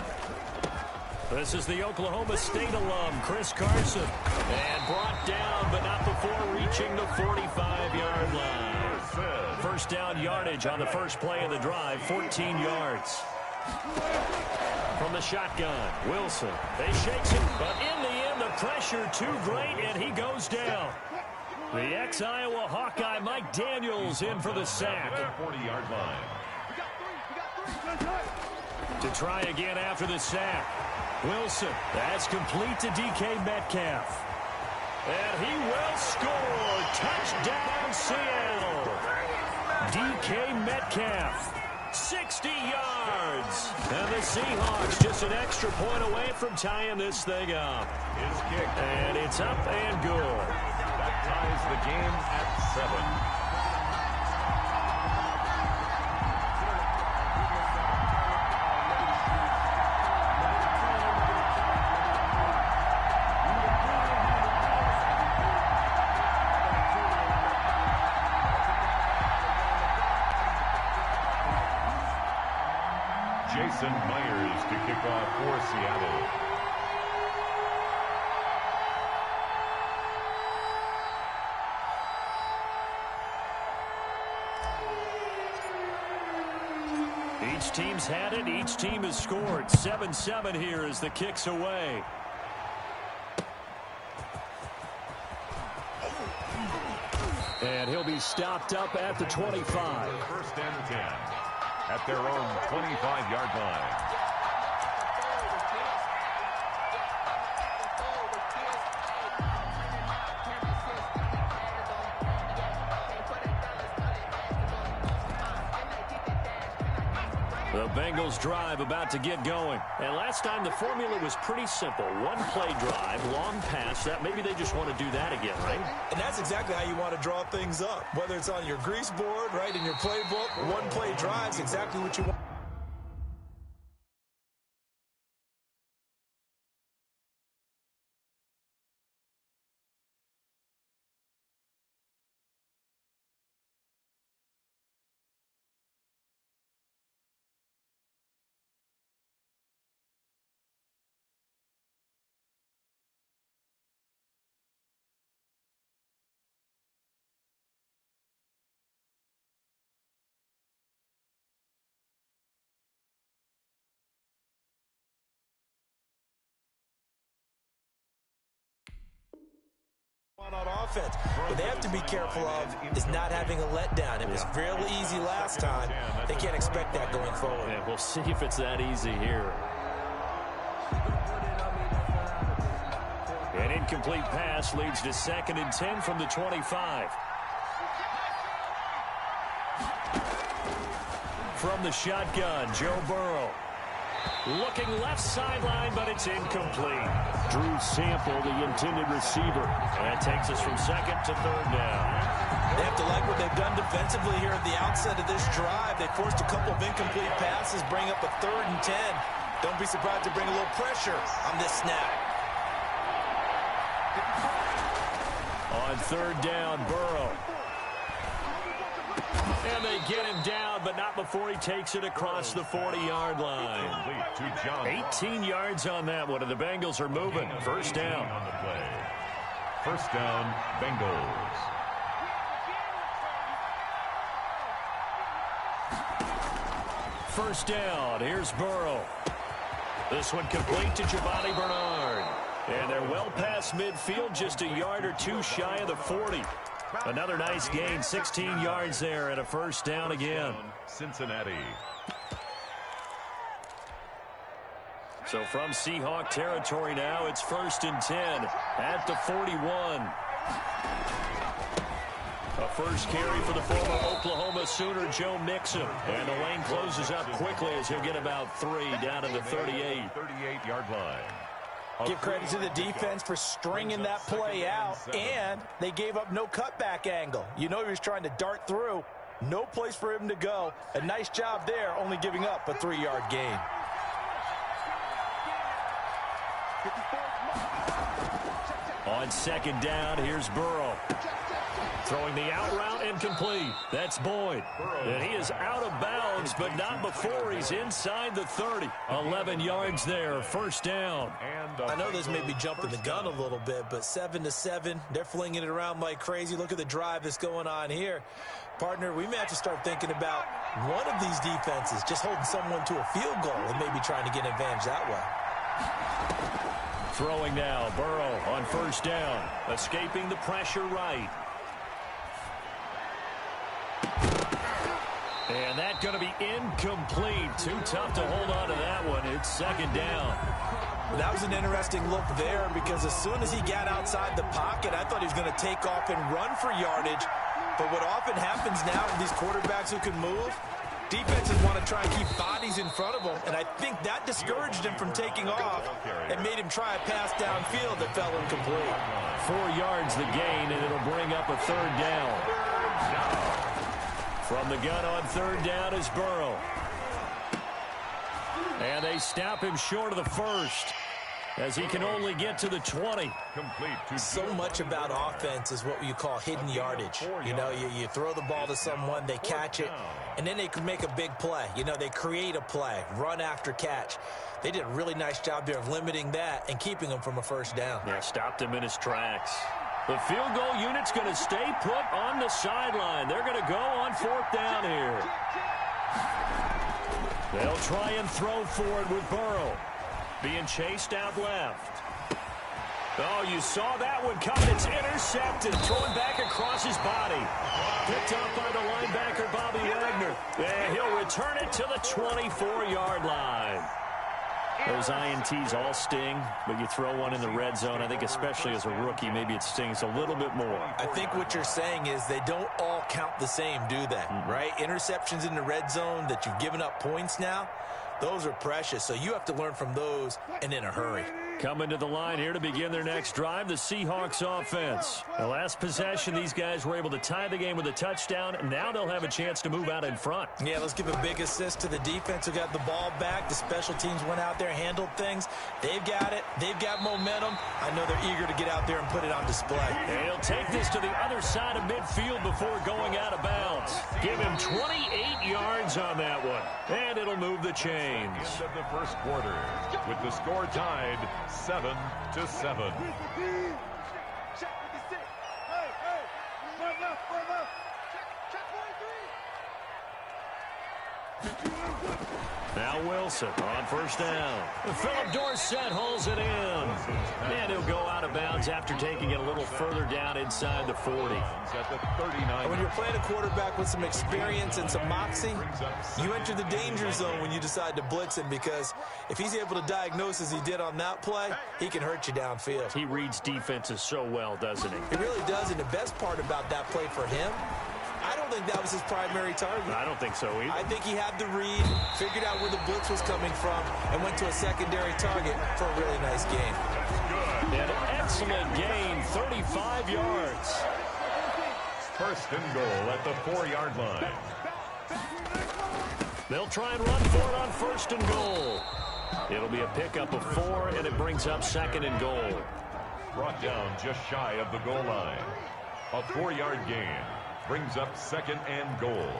This is the Oklahoma State alum, Chris Carson. And brought down, but not before reaching the 45-yard line. First down yardage on the first play of the drive, 14 yards. From the shotgun, Wilson. They shakes it, but in the end, the pressure too great, and he goes down. The ex-Iowa Hawkeye Mike Daniels in for the sack. 40-yard line. To try again after the sack. Wilson, that's complete to DK Metcalf. And he will score. Touchdown, Seattle. DK Metcalf, 60 yards. And the Seahawks just an extra point away from tying this thing up. His kick. And it's up and good. That ties the game at 7. Jason Myers to kick off for Seattle. Each team's had it. Each team has scored. 7-7 here as the kick's away. And he'll be stopped up at the 25. First and 10 at their own 25-yard line. The Bengals drive about to get going. And last time the formula was pretty simple. One play drive, long pass. That maybe they just want to do that again, right? And that's exactly how you want to draw things up. Whether it's on your grease board, right, in your playbook, one play drive's exactly what you want. On offense. What they have to be careful of is not having a letdown. It was real easy last time. They can't expect that going forward. And we'll see if it's that easy here. An incomplete pass leads to 2nd and 10 from the 25. From the shotgun, Joe Burrow. Looking left sideline, but it's incomplete. Drew Sample, the intended receiver. And that takes us from second to third down. They have to like what they've done defensively here at the outset of this drive. They forced a couple of incomplete passes, bring up a 3rd and 10. Don't be surprised to bring a little pressure on this snap. On third down, Burrow. And they get him down, but not before he takes it across the 40-yard line. 18 yards on that one, and the Bengals are moving. First down. On the play. First down, Bengals. First down, here's Burrow. This one complete to Giovanni Bernard. And they're well past midfield, just a yard or two shy of the 40. Another nice gain, 16 yards there, and a first down again. Cincinnati. So from Seahawk territory now, it's 1st and 10 at the 41. A first carry for the former Oklahoma Sooner, Joe Mixon. And the lane closes up quickly as he'll get about 3 down to the 38. 38-yard line. Give credit to the defense for stringing that play out, and they gave up no cutback angle. You know he was trying to dart through. No place for him to go. A nice job there, only giving up a 3-yard gain. On second down, here's Burrow. Throwing the out route incomplete. That's Boyd. And he is out of bounds, but not before he's inside the 30. 11 yards there, first down. I know this may be jumping the gun a little bit, but 7-7, they're flinging it around like crazy. Look at the drive that's going on here. Partner, we may have to start thinking about one of these defenses just holding someone to a field goal and maybe trying to get an advantage that way. Throwing now, Burrow on first down. Escaping the pressure right. And that's going to be incomplete. Too tough to hold on to that one. It's second down. That was an interesting look there because as soon as he got outside the pocket, I thought he was going to take off and run for yardage. But what often happens now with these quarterbacks who can move, defenses want to try and keep bodies in front of them, and I think that discouraged him from taking off and made him try a pass downfield that fell incomplete. 4 yards the gain, and it'll bring up a third down. From the gun on third down is Burrow. And they stop him short of the first as he can only get to the 20. So much about offense is what you call hidden yardage. You know, you throw the ball to someone, they catch it, and then they can make a big play. You know, they create a play, run after catch. They did a really nice job there of limiting that and keeping him from a first down. Yeah, stopped him in his tracks. The field goal unit's going to stay put on the sideline. They're going to go on fourth down here. They'll try and throw for it with Burrow. Being chased out left. Oh, you saw that one coming. It's intercepted. Throwing back across his body. Picked up by the linebacker, Bobby Wagner. And he'll return it to the 24-yard line. Those INTs all sting, but you throw one in the red zone, I think especially as a rookie, maybe it stings a little bit more. I think what you're saying is they don't all count the same, do they? Right? Interceptions in the red zone that you've given up points now, those are precious, so you have to learn from those and in a hurry. Coming to the line here to begin their next drive, the Seahawks offense. The last possession, these guys were able to tie the game with a touchdown, and now they'll have a chance to move out in front. Yeah, let's give a big assist to the defense who got the ball back. The special teams went out there, handled things. They've got it. They've got momentum. I know they're eager to get out there and put it on display. And he'll take this to the other side of midfield before going out of bounds. Give him 28 yards on that one, and it'll move the chains. End of the first quarter, with the score tied 7-7. Now Wilson on first down. Philip Dorsett hauls it in. And he'll go out of bounds after taking it a little further down inside the 40. At the 39. When you're playing a quarterback with some experience and some moxie, you enter the danger zone when you decide to blitz him, because if he's able to diagnose as he did on that play, he can hurt you downfield. He reads defenses so well, doesn't he? He really does, and the best part about that play for him, I don't think that was his primary target. I don't think so either. I think he had the read, figured out where the blitz was coming from, and went to a secondary target for a really nice gain. An excellent gain, 35 yards. First and goal at the 4-yard line. They'll try and run for it on first and goal. It'll be a pickup of 4, and it brings up second and goal. Brought down just shy of the goal line. A 4-yard gain brings up second and goal.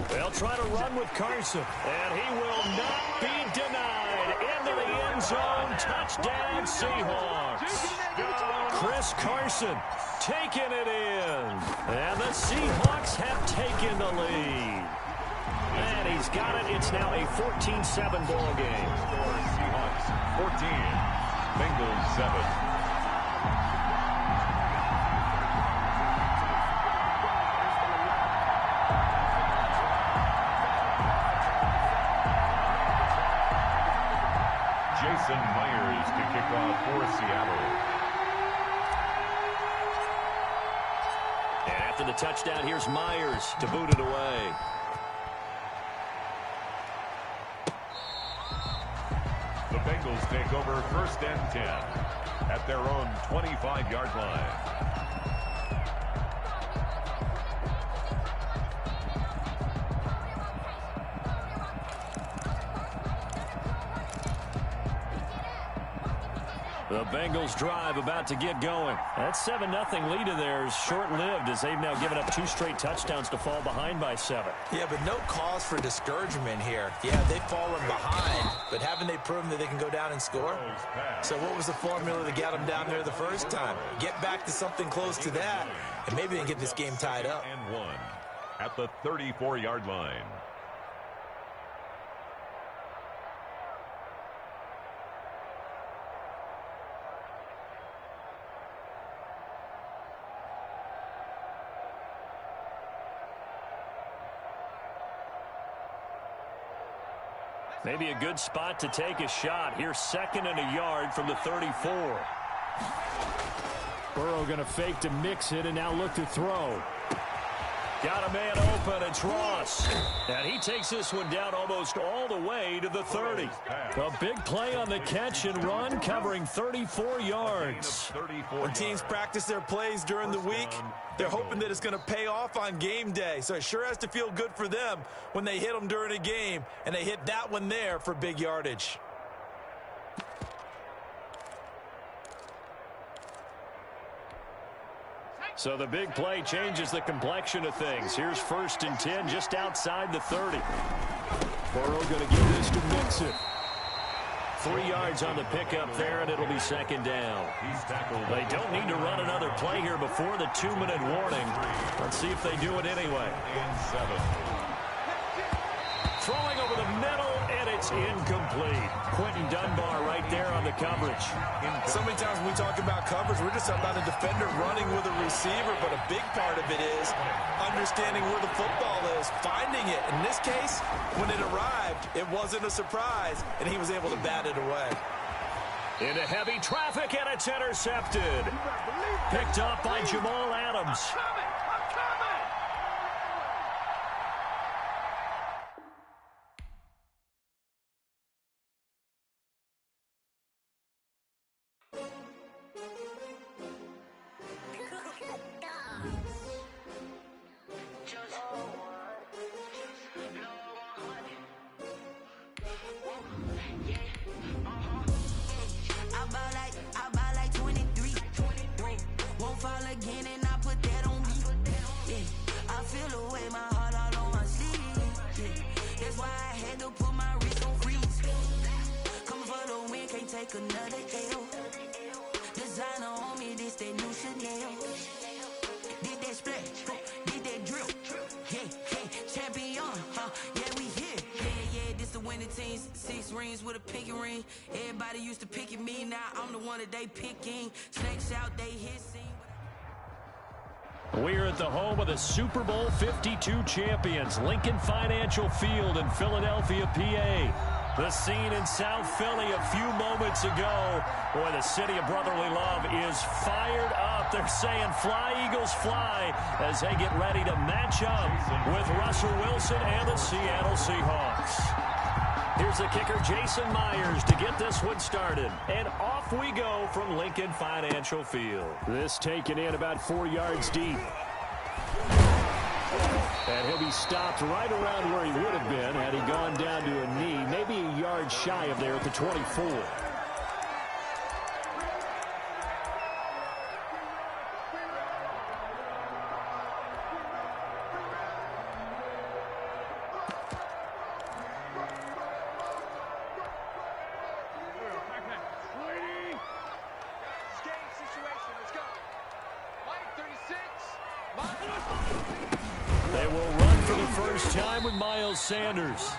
They'll try to run with Carson, and he will not be denied. Into the end zone, touchdown Seahawks. Chris Carson taking it in, and the Seahawks have taken the lead. And he's got it. It's now a 14-7 ball game. Seahawks 14, Bengals 7. Jason Myers to kick off for Seattle. And after the touchdown, here's Myers to boot it away. The Bengals take over first and 10 at their own 25-yard line. The Bengals drive about to get going. That 7-0 lead of theirs short-lived as they've now given up 2 straight touchdowns to fall behind by 7. Yeah, but no cause for discouragement here. Yeah, they've fallen behind, but haven't they proven that they can go down and score? So what was the formula to get them down there the first time? Get back to something close to that, and maybe they can get this game tied up. And 1 at the 34-yard line. Maybe a good spot to take a shot. Here's 2nd and a yard from the 34. Burrow going to fake to mix it and now look to throw. Got a man open. It's Ross. And he takes this one down almost all the way to the 30. A big play on the catch and run, covering 34 yards. When teams practice their plays during the week, they're hoping that it's going to pay off on game day. So it sure has to feel good for them when they hit them during a game, and they hit that one there for big yardage. So the big play changes the complexion of things. Here's 1st and 10 just outside the 30. Burrow going to give this to Mixon. 3 yards on the pickup there, and it'll be 2nd down. They don't need to run another play here before the 2-minute warning. Let's see if they do it anyway. And 7. Throwing over the middle, and it's incomplete. Quentin Dunbar right there on the coverage. So many times when we talk about coverage, we're just about a defender running with a receiver, but a big part of it is understanding where the football is, finding it. In this case, when it arrived, it wasn't a surprise, and he was able to bat it away. Into heavy traffic, and it's intercepted. Picked up by Jamal Adams. We're at the home of the Super Bowl 52 champions, Lincoln Financial Field in Philadelphia, PA. The scene in South Philly a few moments ago. Boy, the city of brotherly love is fired up. They're saying, fly, Eagles, fly, as they get ready to match up with Russell Wilson and the Seattle Seahawks. Here's the kicker, Jason Myers, to get this one started. And off we go from Lincoln Financial Field. This taken in about 4 yards deep. And he'll be stopped right around where he would have been had he gone down to a knee, maybe a yard shy of there at the 24. They will run for the first time with Miles Sanders.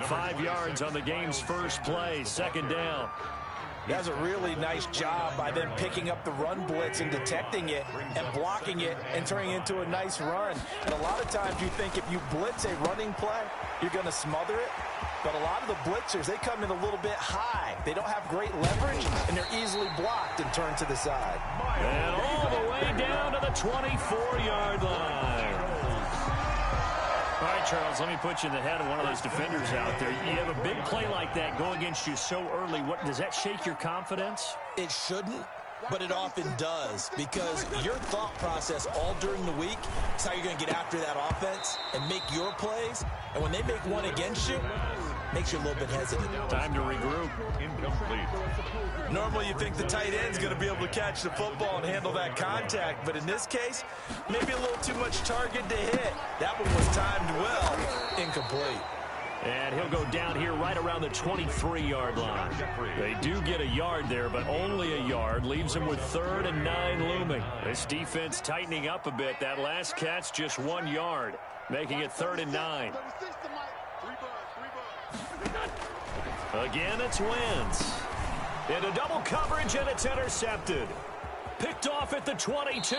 5 yards on the game's first play, second down. That's a really nice job by them picking up the run blitz and detecting it and blocking it and turning it into a nice run. And a lot of times you think if you blitz a running play, you're going to smother it. But a lot of the blitzers, they come in a little bit high. They don't have great leverage, and they're easily blocked and turned to the side. And all the way down to the 24-yard line. All right, Charles, let me put you in the head of one of those defenders out there. You have a big play like that go against you so early. What does that shake your confidence? It shouldn't, but it often does, because your thought process all during the week is how you're going to get after that offense and make your plays. And when they make one against you, it makes you a little bit hesitant. Time to regroup. Incomplete. Normally you think the tight end's going to be able to catch the football and handle that contact, but in this case, maybe a little too much target to hit. That one was timed well. Incomplete. And he'll go down here right around the 23-yard line. They do get a yard there, but only a yard. Leaves them with 3rd and 9 looming. This defense tightening up a bit. That last catch just 1 yard, making it 3rd and 9. Again, it's Wentz. Into double coverage, and it's intercepted. Picked off at the 22.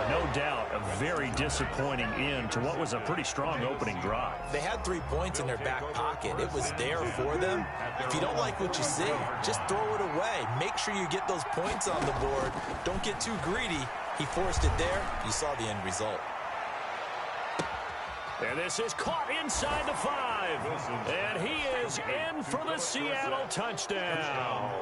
No doubt, a very disappointing end to what was a pretty strong opening drive. They had 3 points in their back pocket. It was there for them. If you don't like what you see, just throw it away. Make sure you get those points on the board. Don't get too greedy. He forced it there. You saw the end result. And this is caught inside the 5. And he is in for the Seattle touchdown.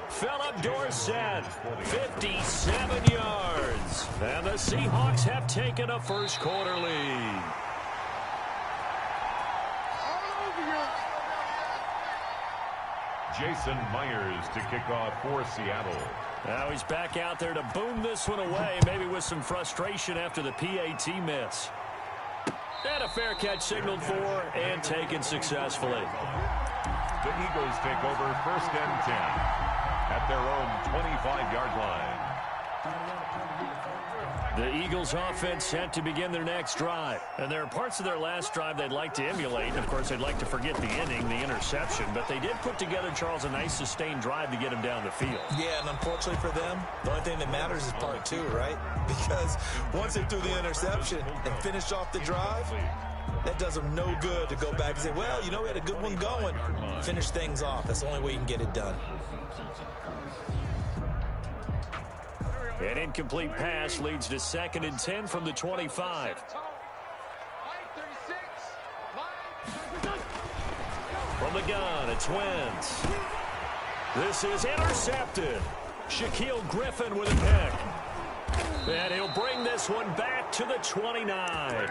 Philip Dorsett, 57 yards. And the Seahawks have taken a first quarter lead. Jason Myers to kick off for Seattle. Now he's back out there to boom this one away, maybe with some frustration after the PAT miss. And a fair catch signaled for and taken successfully. The Eagles take over 1st and 10 at their own 25-yard line. The Eagles offense set to begin their next drive. And there are parts of their last drive they'd like to emulate. And, of course, they'd like to forget the inning, the interception. But they did put together, Charles, a nice sustained drive to get him down the field. Yeah, and unfortunately for them, the only thing that matters is part 2, right? Because once they threw the interception and finished off the drive, that does them no good to go back and say, well, you know, we had a good one going. Finish things off. That's the only way you can get it done. An incomplete pass leads to 2nd and 10 from the 25. From the gun, it's Wentz. This is intercepted. Shaquille Griffin with a pick. And he'll bring this one back to the 29.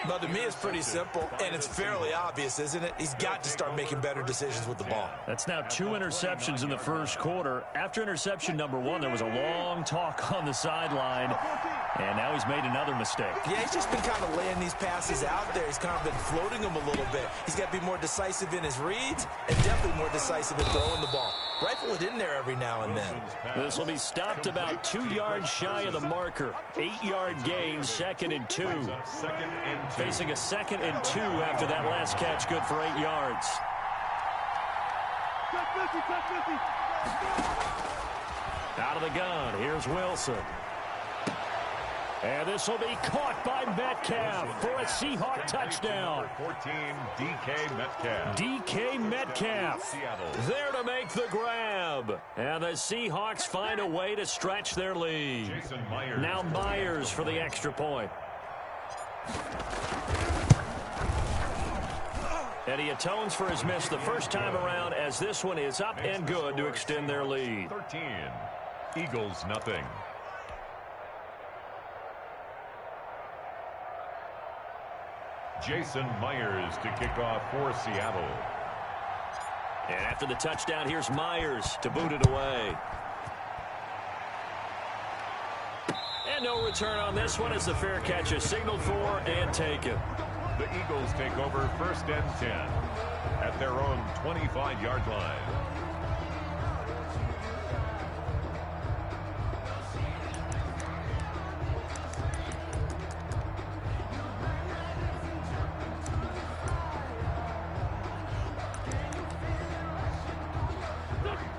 But to me, it's pretty simple, and it's fairly obvious, isn't it? He's got to start making better decisions with the ball. That's now 2 interceptions in the first quarter. After interception number 1, there was a long talk on the sideline, and now he's made another mistake. Yeah, he's just been kind of laying these passes out there. He's kind of been floating them a little bit. He's got to be more decisive in his reads and definitely more decisive in throwing the ball. Rifle it in there every now and then. This will be stopped about 2 yards shy of the marker. 8-yard gain, 2nd and 2. Facing a 2nd and 2 after that last catch, good for 8 yards. Out of the gun, here's Wilson. And this will be caught by Metcalf for a Seahawk touchdown. 14, DK Metcalf. DK Metcalf there to make the grab. And the Seahawks find a way to stretch their lead. Jason Myers. Now Myers for the extra point. And he atones for his miss the first time around, as this one is up and good to extend their lead. 13, Eagles nothing. Jason Myers to kick off for Seattle. And after the touchdown, here's Myers to boot it away. And no return on this one as the fair catch is signaled for and taken. The Eagles take over 1st and 10 at their own 25-yard line.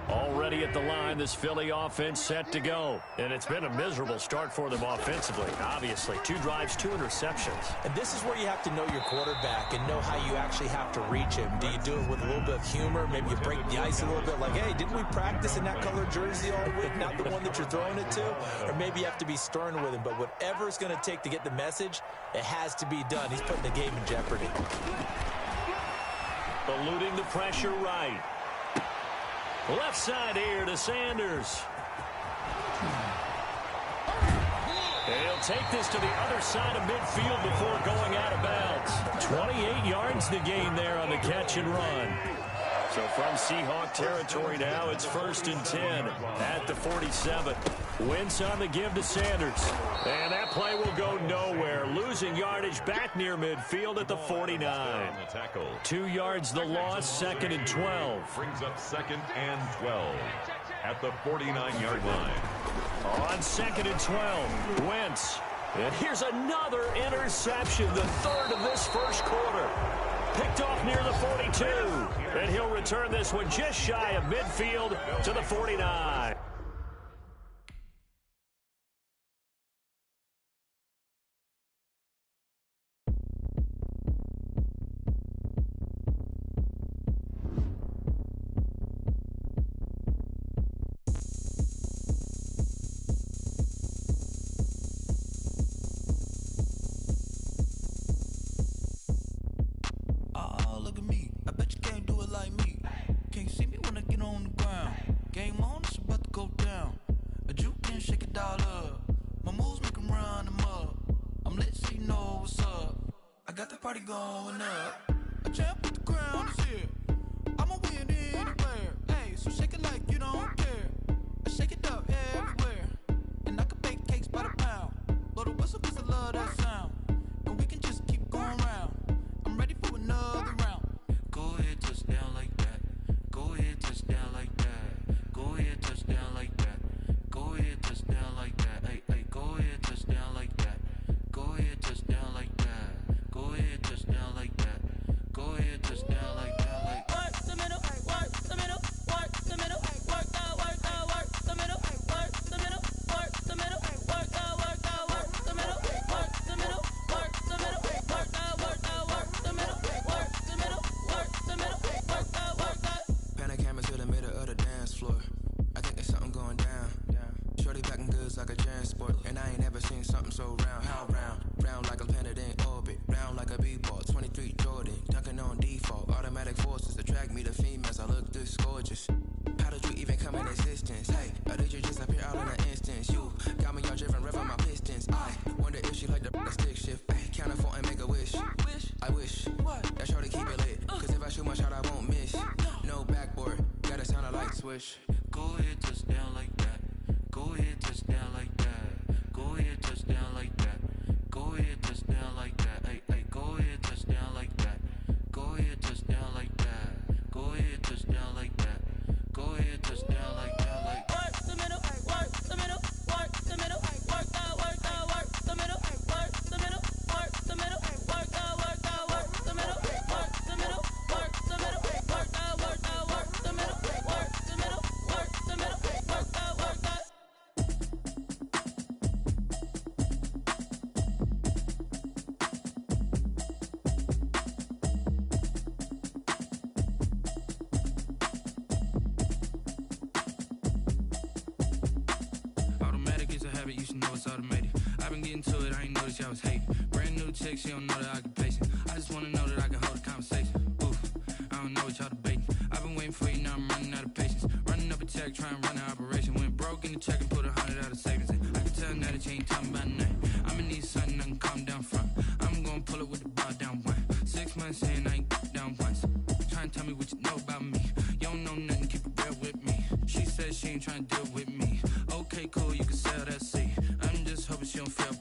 Already at the line, this Philly offense set to go. And it's been a miserable start for them offensively, obviously. 2 drives, 2 interceptions. And this is where you have to know your quarterback and know how you actually have to reach him. Do you do it with a little bit of humor? Maybe you break the ice a little bit like, hey, didn't we practice in that colored jersey all week, not the one that you're throwing it to? Or maybe you have to be stern with him. But whatever it's going to take to get the message, it has to be done. He's putting the game in jeopardy. Eluding the pressure right. Left side here to Sanders. And he'll take this to the other side of midfield before going out of bounds. 28 yards to gain there on the catch and run. So from Seahawk territory now, it's 1st and 10 at the 47. Wentz on the give to Sanders. And that play will go nowhere. Losing yardage back near midfield at the 49. 2 yards the loss, 2nd and 12. Brings up 2nd and 12 at the 49-yard line. On 2nd and 12, Wentz. And here's another interception, the 3rd of this first quarter. Picked off near the 42. And he'll return this one just shy of midfield to the 49. Going up, a champ with the crown is here. I'ma win anywhere. Hey, so shake it like you don't care. I shake it up everywhere, and I can bake cakes by the pound. Blow the whistle 'cause I love that sound, and we can just keep going round. I'm ready for another round. Go ahead, touchdown like that. Go ahead, touchdown like that. Go ahead, touchdown like that. Go ahead, touchdown like that. Hey, hey, go ahead, touchdown like that. Go ahead, touchdown like that. Go ahead, touchdown like that. Go ahead, touchdown like that. Like work the middle, work the middle, work the middle, work the middle, work the middle, work the middle, work the middle, work the middle, work the middle, work the middle, work the middle, work the middle, work the middle, work the. Panic camera to the middle of the dance floor. I think there's something going down. Shorty packing goods like a transport, and I ain't never seen something so round. How round? Round like a planet in orbit, round like a b-ball. 23 Jordan, dunking on default. Automatic forces attract me to females. I look this gorgeous. How did you even come in existence? Hey, or did you just appear out in an instance? You got me all driven, revving my pistons. I wonder if she like the stick shift. Ay, count a 4 and make a wish. I wish that shorty keep it lit. 'Cause if I shoot my shot, I won't miss. No backboard, gotta sound a light switch. Go ahead, touchdown like that. Go ahead, touchdown like that. Go ahead, touchdown like that. Go ahead, touchdown like that. Hey, hey, go ahead, touchdown like that. Go ahead, touchdown like that. Go ahead, touchdown like that. Go ahead, touchdown like that. Like work the middle, work the middle, work the middle, work the middle, work the middle, work the middle, work the middle, work the middle, work the middle, work the middle, work the middle, work the middle, work the middle, work the middle, work into it, I ain't noticed y'all was hating. Brand new chick, she don't know the occupation. I just wanna know that I can hold a conversation. Oof, I don't know what y'all debating. I've been waiting for you, now I'm running out of patience. Running up a check, trying to run an operation. Went broke in the check and put 100 out of savings in. I can tell now that you ain't talking about nothing. I'ma need something I can calm down front. I'm gonna pull it with the bar down one. 6 months in, I ain't down once. Trying to tell me what you know about me. You don't know nothing, keep it real with me. She said she ain't trying to deal with me. Okay, cool, you can sell that seat. I'm just hoping she don't feel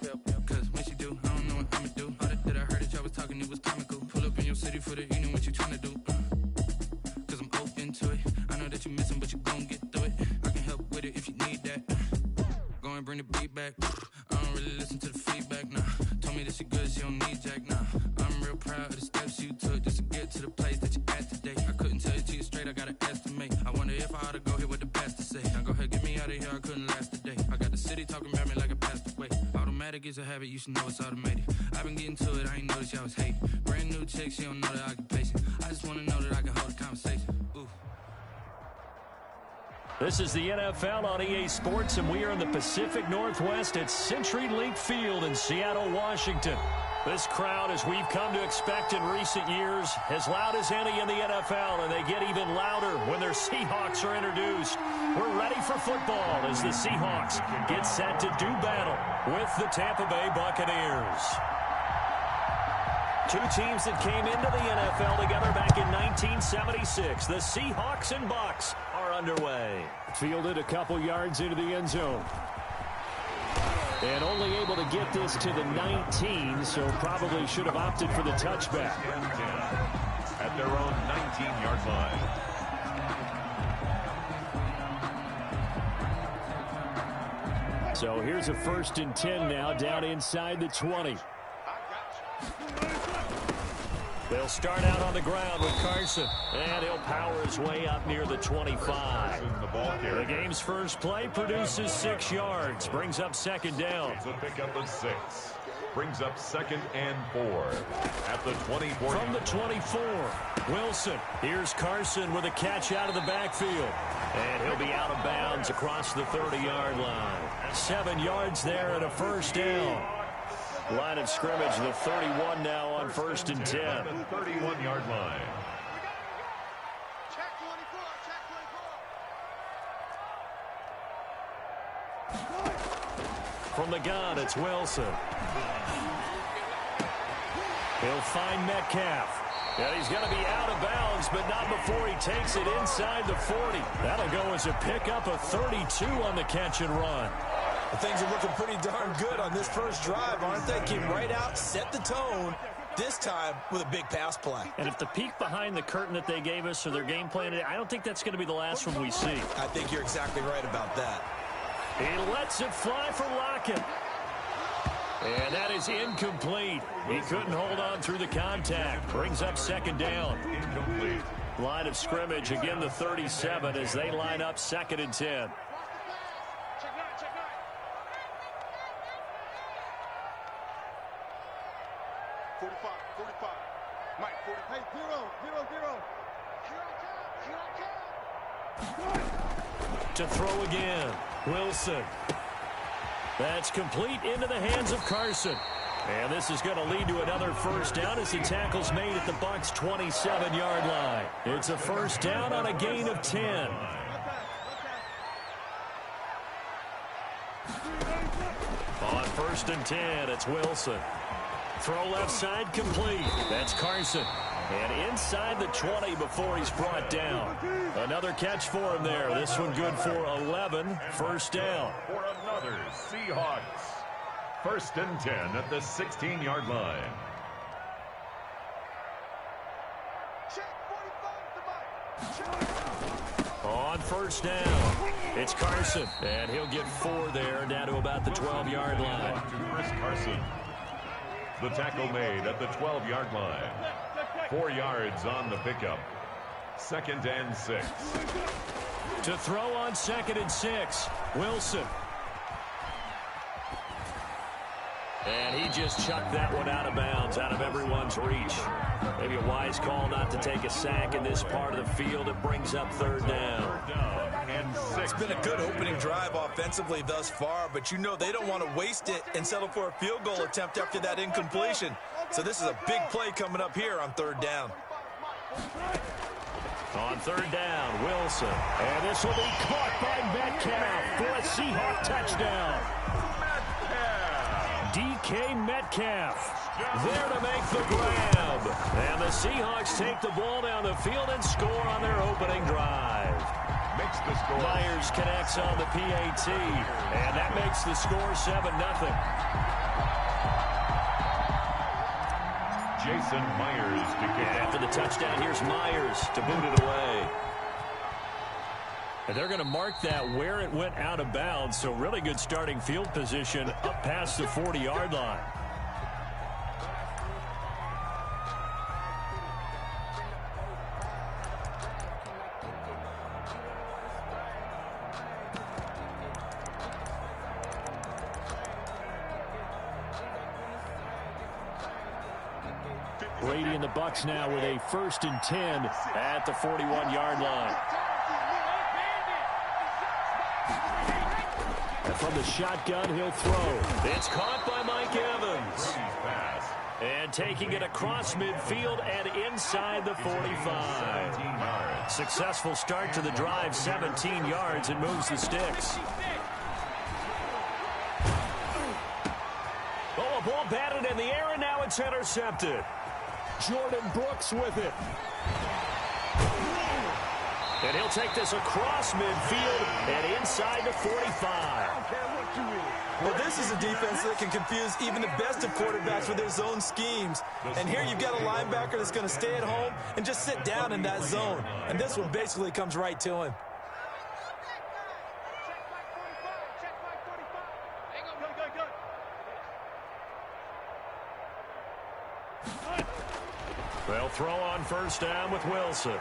cause when she do, I don't know what I'ma do. All that I heard that y'all was talking, it was comical. Pull up in your city for the evening, what you trying to do? Cause I'm open to it. I know that you missing, but you gon' get through it. I can help with it if you need that. Go and bring the beat back. I don't really listen to the feedback, nah. Told me that she good, she don't need jack, nah. I'm real proud of the steps you took just to get to the place that you at today. I couldn't tell it to you straight, I gotta estimate. I wonder if I ought to go here with the best to say. Now go ahead, get me out of here, I couldn't last a day. I got the city talking about me like I passed away. Automatic is a habit, you should know it's automated. I've been getting to it, I ain't noticed y'all was hating. Brand new chick, she don't know the occupation. I just wanna know that I can hold a conversation. Ooh. This is the NFL on EA Sports, and we are in the Pacific Northwest at CenturyLink Field in Seattle, Washington. This crowd, as we've come to expect in recent years, as loud as any in the NFL, and they get even louder when their Seahawks are introduced. We're ready for football as the Seahawks get set to do battle with the Tampa Bay Buccaneers. Two teams that came into the NFL together back in 1976. The Seahawks and Bucs are underway. Fielded a couple yards into the end zone. And only able to get this to the 19, so probably should have opted for the touchback. At their own 19-yard line. So here's a 1st and 10 now, down inside the 20. They'll start out on the ground with Carson, and he'll power his way up near the 25. The game's first play produces 6 yards, brings up 2nd down. It's a pickup of 6. Brings up 2nd and 4 at the 24. From the 24, Wilson. Here's Carson with a catch out of the backfield. And he'll be out of bounds across the 30-yard line. 7 yards there and a 1st down. Line of scrimmage, the 31 now on 1st and 10. At the 31-yard line. From the gun, it's Wilson. He'll find Metcalf. And he's going to be out of bounds, but not before he takes it inside the 40. That'll go as a pickup of 32 on the catch and run. Things are looking pretty darn good on this first drive, aren't they? Came right out, set the tone, this time with a big pass play. And if the peek behind the curtain that they gave us or their game plan, I don't think that's going to be the last one we see. I think you're exactly right about that. He lets it fly for Lockett. And that is incomplete. He couldn't hold on through the contact. Brings up 2nd down. Incomplete. Line of scrimmage, again the 37 as they line up 2nd and 10. To throw again, Wilson. That's complete into the hands of Carson. And this is going to lead to another 1st down as the tackle's made at the Bucs' 27-yard line. It's a 1st down on a gain of 10. On 1st and 10, it's Wilson. Throw left side complete. That's Carson. And inside the 20 before he's brought down. Another catch for him there. This one good for 11. 1st down. For another Seahawks. 1st and 10 at the 16-yard line. On 1st down, it's Carson. And he'll get 4 there, down to about the 12-yard line. Chris Carson. The tackle made at the 12-yard line. 4 yards on the pickup. 2nd and 6. To throw on 2nd and 6, Wilson. And he just chucked that one out of bounds, out of everyone's reach. Maybe a wise call not to take a sack in this part of the field. It brings up third down. It's been a good opening drive offensively thus far, but you know they don't want to waste it and settle for a field goal attempt after that incompletion. So this is a big play coming up here on third down. On third down, Wilson. And this will be caught by Metcalf for a Seahawk touchdown. DK Metcalf there to make the grab. And the Seahawks take the ball down the field and score on their opening drive. Makes the score. Myers connects on the PAT. And that makes the score 7-0. Jason Myers to kick. After the touchdown, here's Myers to boot it away. And they're going to mark that where it went out of bounds, so really good starting field position up past the 40-yard line. Brady and the Bucs now with a 1st and 10 at the 41-yard line. And from the shotgun, he'll throw. It's caught by Mike Evans. And taking it across midfield and inside the 45. Successful start to the drive, 17 yards, and moves the sticks. Oh, a ball batted in the air, and now it's intercepted. Jordan Brooks with it. And he'll take this across midfield and inside the 45. Well, this is a defense that can confuse even the best of quarterbacks with their zone schemes. And here you've got a linebacker that's going to stay at home and just sit down in that zone. And this one basically comes right to him. They'll throw on first down with Wilson.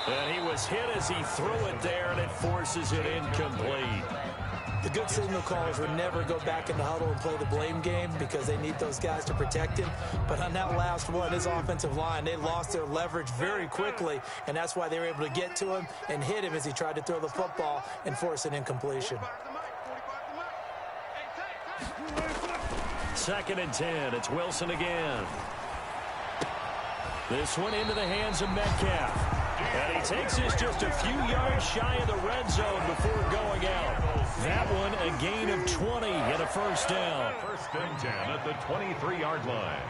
And he was hit as he threw it there, and it forces it incomplete. The good signal callers would never go back in the huddle and play the blame game because they need those guys to protect him. But on that last one, his offensive line, they lost their leverage very quickly, and that's why they were able to get to him and hit him as he tried to throw the football and force an incompletion. 2nd and 10. It's Wilson again. This one into the hands of Metcalf. And he takes this just a few yards shy of the red zone before going out. That one a gain of 20 and a first down. 1st and 10 at the 23-yard line.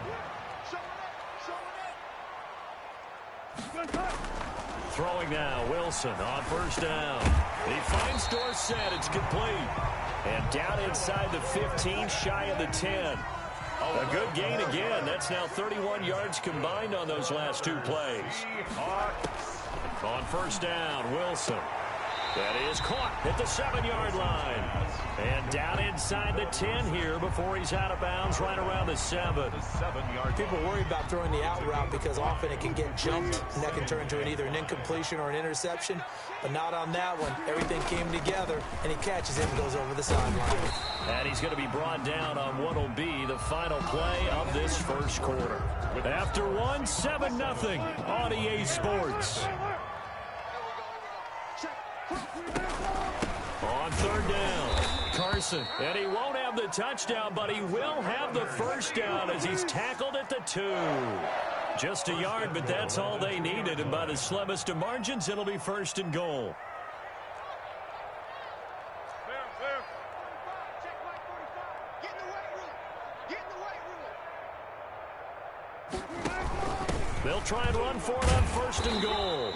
Throwing now, Wilson on first down. He finds Dorsett. It's complete. And down inside the 15, shy of the 10. A good gain again. That's now 31 yards combined on those last two plays. On first down, Wilson. That is caught at the 7-yard line. And down inside the 10 here before he's out of bounds right around the 7. People worry about throwing the out route because often it can get jumped, and that can turn into either an incompletion or an interception. But not on that one. Everything came together, and he catches it and goes over the sideline. And he's going to be brought down on what will be the final play of this first quarter. After one, 7-0 on EA Sports. On third down, Carson. And he won't have the touchdown, but he will have the first down as he's tackled at the 2. Just a yard, but that's all they needed. And by the slimmest of margins, it'll be 1st and goal. They'll try and run for it on 1st and goal.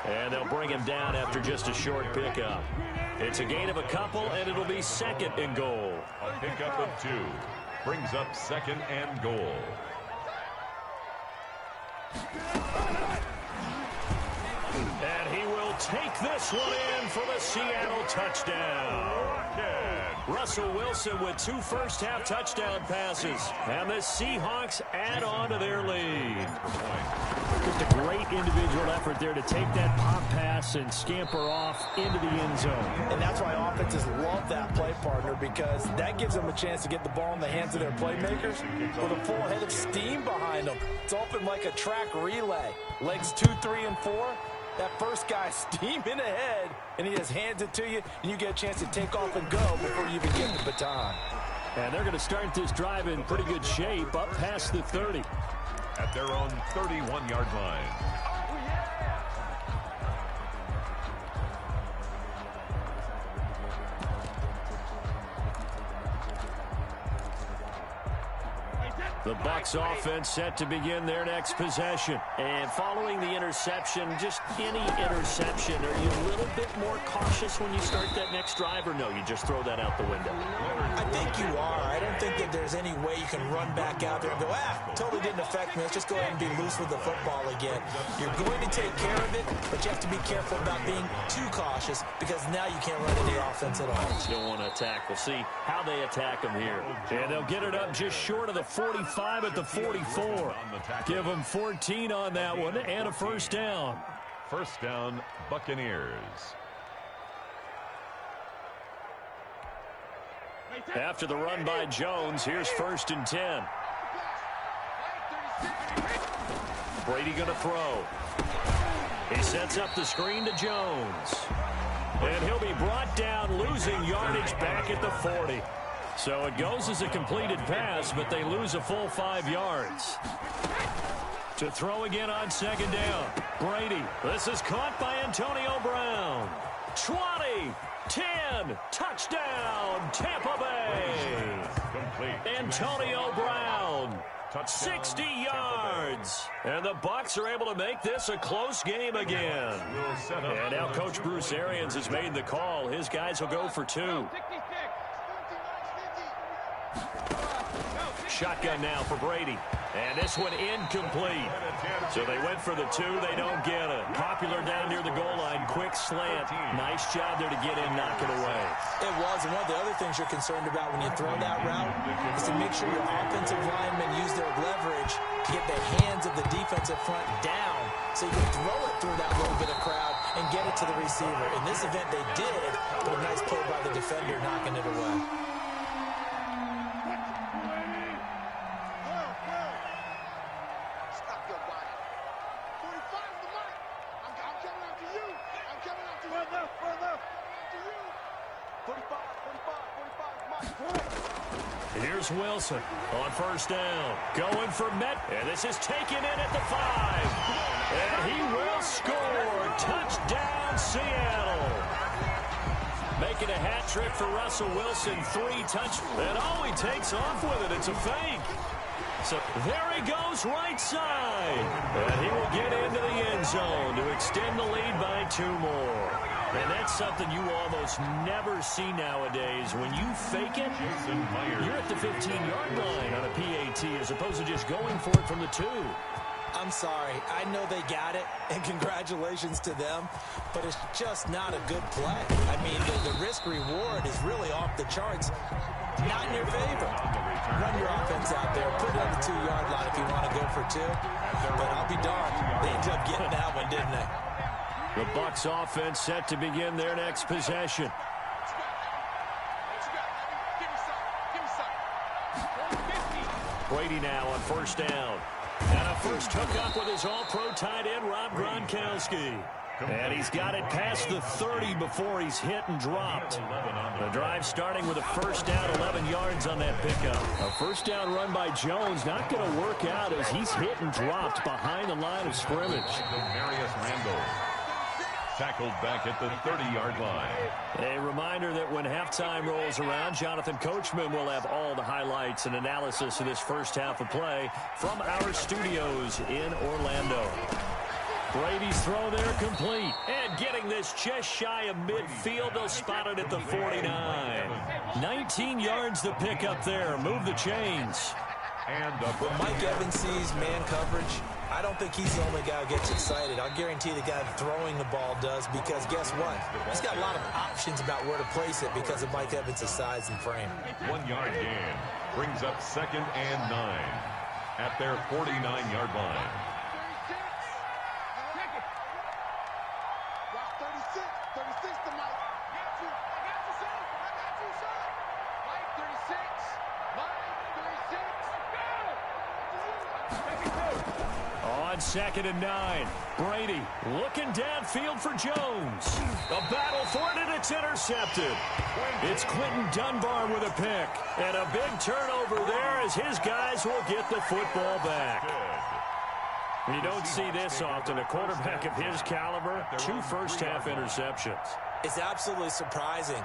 And they'll bring him down after just a short pickup. It's a gain of a couple, and it'll be 2nd and goal. A pickup of 2 brings up 2nd and goal. And he will take this one in for the Seattle touchdown. Russell Wilson with 2 first-half touchdown passes. And the Seahawks add on to their lead. Just a great individual effort there to take that pop pass and scamper off into the end zone. And that's why offenses love that play partner, because that gives them a chance to get the ball in the hands of their playmakers with a full head of steam behind them. It's open like a track relay. Legs 2, 3, and 4. That first guy steaming ahead, and he just hands it to you, and you get a chance to take off and go before you even get the baton. And they're going to start this drive in pretty good shape, up past the 30. At their own 31-yard line. The Bucs offense set to begin their next possession. And following the interception, just any interception, are you a little bit more cautious when you start that next drive, or no, you just throw that out the window? I think you are. I don't think that there's any way you can run back out there and go, totally didn't affect me. Let's just go ahead and be loose with the football again. You're going to take care of it, but you have to be careful about being too cautious, because now you can't run any offense at all. Still want to attack. We'll see how they attack them here. And they'll get it up just short of the 45 at the 44. Give them 14 on that one and a first down. First down, Buccaneers. After the run by Jones, here's 1st and 10. Brady going to throw. He sets up the screen to Jones. And he'll be brought down, losing yardage back at the 40. So it goes as a completed pass, but they lose a full 5 yards. To throw again on 2nd down. Brady. This is caught by Antonio Brown. 20, 10, touchdown, Tampa Bay. Complete. Antonio Brown. 60 yards. And the Bucs are able to make this a close game again. And now Coach Bruce Arians has made the call. His guys will go for 2. Shotgun now for Brady. And this one incomplete. So they went for the 2. They don't get it. Popular down near the goal line. Quick slant. Nice job there to get in, knock it away. It was. And one of the other things you're concerned about when you throw that route is to make sure your offensive linemen use their leverage to get the hands of the defensive front down so you can throw it through that little bit of crowd and get it to the receiver. In this event, they did, but a nice play by the defender knocking it away. Here's Wilson on 1st down. Going for Met. And this is taken in at the 5. And he will score. Touchdown, Seattle. Making a hat trick for Russell Wilson. 3 touchdowns. And all he takes off with it, it's a fake. So there he goes right side. And he will get into the end zone to extend the lead by 2 more. And that's something you almost never see nowadays. When you fake it, you're at the 15-yard line on a PAT as opposed to just going for it from the 2. I'm sorry. I know they got it, and congratulations to them, but it's just not a good play. I mean, the risk-reward is really off the charts. Not in your favor. Run your offense out there. Put it on the 2-yard line if you want to go for 2. But I'll be darned. They ended up getting that one, didn't they? The Bucs offense set to begin their next possession. Brady now on 1st down. And a first hookup with his all-pro tight end, Rob Gronkowski. And he's got it past the 30 before he's hit and dropped. The drive starting with a first down, 11 yards on that pickup. A first down run by Jones not going to work out as he's hit and dropped behind the line of scrimmage. Marius Randall. Tackled back at the 30-yard line. A reminder that when halftime rolls around, Jonathan Coachman will have all the highlights and analysis of this first half of play from our studios in Orlando. Brady's throw there complete. And getting this just shy of midfield, they'll spot it at the 49. 19 yards the pick up there. Move the chains. And when Mike Evans sees man coverage, I don't think he's the only guy who gets excited. I'll guarantee the guy throwing the ball does, because guess what? He's got a lot of options about where to place it because of Mike Evans' size and frame. 1 yard gain brings up 2nd and 9 at their 49-yard line. 36 to Mike. I got you, son. I got you, son. Mike 36. Mike 36. Go. On 2nd and 9, Brady looking downfield for Jones. A battle for it, and it's intercepted. It's Quinton Dunbar with a pick. And a big turnover there as his guys will get the football back. You don't see this often. A quarterback of his caliber, 2 first-half interceptions. It's absolutely surprising.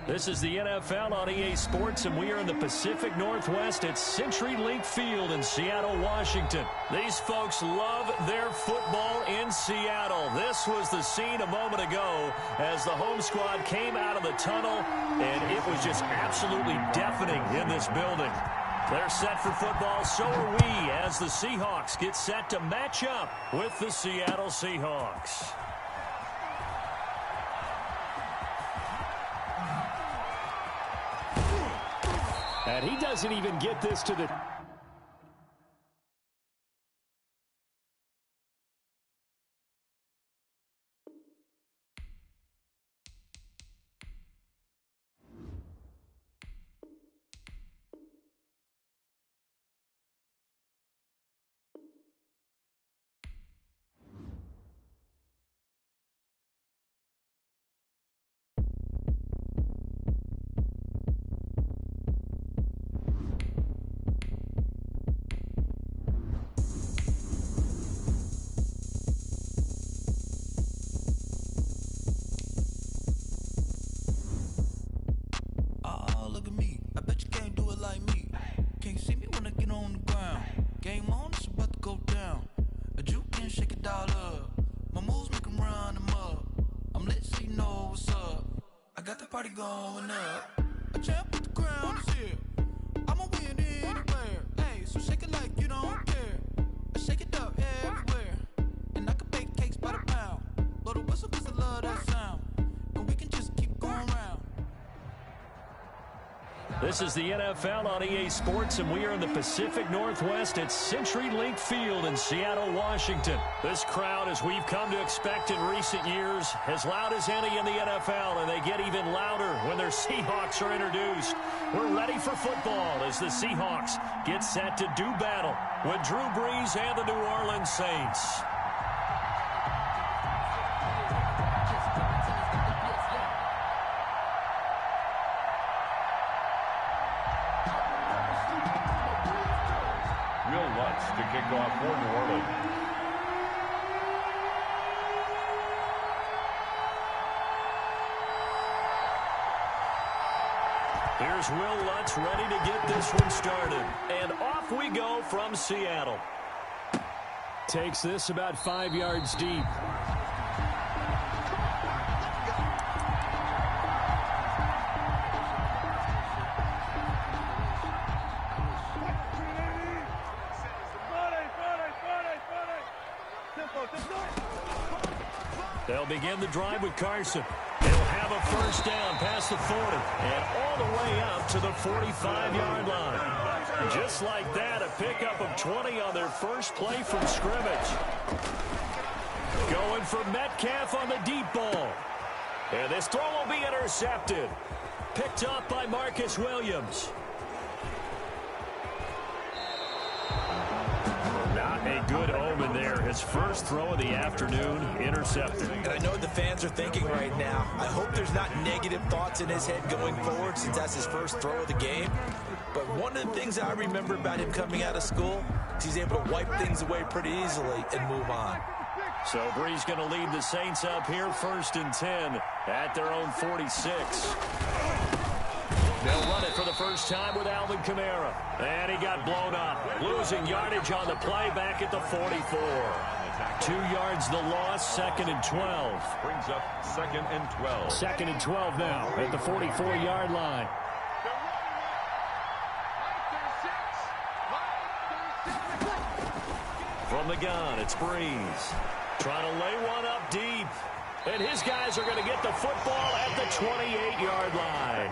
This is the NFL on EA Sports, and we are in the Pacific Northwest at CenturyLink Field in Seattle, Washington. These folks love their football in Seattle. This was the scene a moment ago as the home squad came out of the tunnel, and it was just absolutely deafening in this building. They're set for football, so are we, as the Seahawks get set to match up with the Seattle Seahawks. And he doesn't even get this to the... Going up, a champ with the crown is here. I'ma win anywhere. Hey, so shake it like you don't care. I shake it up everywhere, and I can bake cakes by the pound. Blow the whistle 'cause I love that sound, and we can just keep going round. This is the NFL on EA Sports, and we are in the Pacific Northwest at CenturyLink Field in Seattle, Washington. This crowd, as we've come to expect in recent years, as loud as any in the NFL, and they get even louder when their Seahawks are introduced. We're ready for football as the Seahawks get set to do battle with Drew Brees and the New Orleans Saints. To kick off for New Orleans. Here's Will Lutz ready to get this one started. And off we go from Seattle. Takes this about 5 yards deep. They'll begin the drive with Carson. They'll have a first down past the 40 and all the way up to the 45-yard line. Just like that, a pickup of 20 on their first play from scrimmage. Going for Metcalf on the deep ball. And this throw will be intercepted. Picked up by Marcus Williams. Not a good omen there. His first throw of the afternoon, intercepted. And I know what the fans are thinking right now. I hope there's not negative thoughts in his head going forward since that's his first throw of the game. But one of the things I remember about him coming out of school is he's able to wipe things away pretty easily and move on. So Brees going to lead the Saints up here, 1st and 10 at their own 46. They'll run it for the first time with Alvin Kamara. And he got blown up. Losing yardage on the play back at the 44. 2 yards the loss, 2nd and 12. Brings up 2nd and 12. 2nd and 12 now at the 44-yard line. From the gun, it's Brees. Trying to lay one up deep. And his guys are going to get the football at the 28-yard line.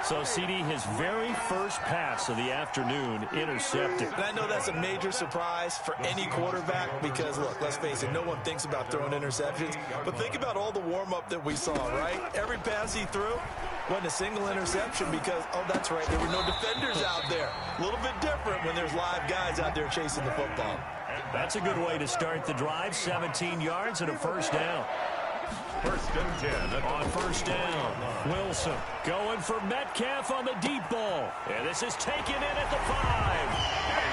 So, CD, his very first pass of the afternoon intercepted. And I know that's a major surprise for any quarterback because, look, let's face it, no one thinks about throwing interceptions. But think about all the warm-up that we saw, right? Every pass he threw wasn't a single interception because, oh, that's right, there were no defenders out there. A little bit different when there's live guys out there chasing the football. That's a good way to start the drive. 17 yards and a first down. 1st and 10. On first down, Wilson going for Metcalf on the deep ball. And this is taken in at the 5.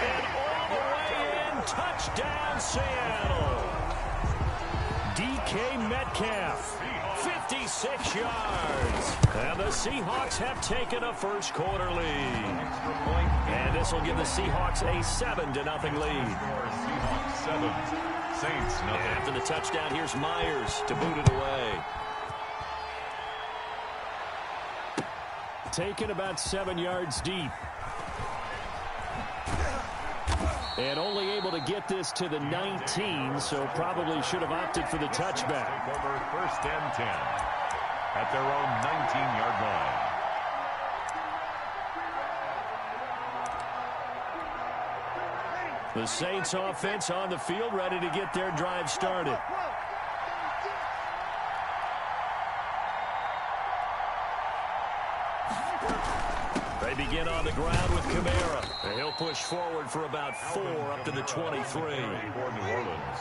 And all the way in, touchdown Seattle. DK Metcalf, 56 yards. And the Seahawks have taken a first quarter lead. And this will give the Seahawks a 7-0 lead. Seahawks 7, Saints 0. After the touchdown, here's Myers to boot it away. Taken about 7 yards deep. And only able to get this to the 19, so probably should have opted for the touchback. Over 1st and 10 at their own 19-yard line. The Saints offense on the field, ready to get their drive started. They begin on the ground with Kamara. And he'll push forward for about 4 up to the 23. For New Orleans.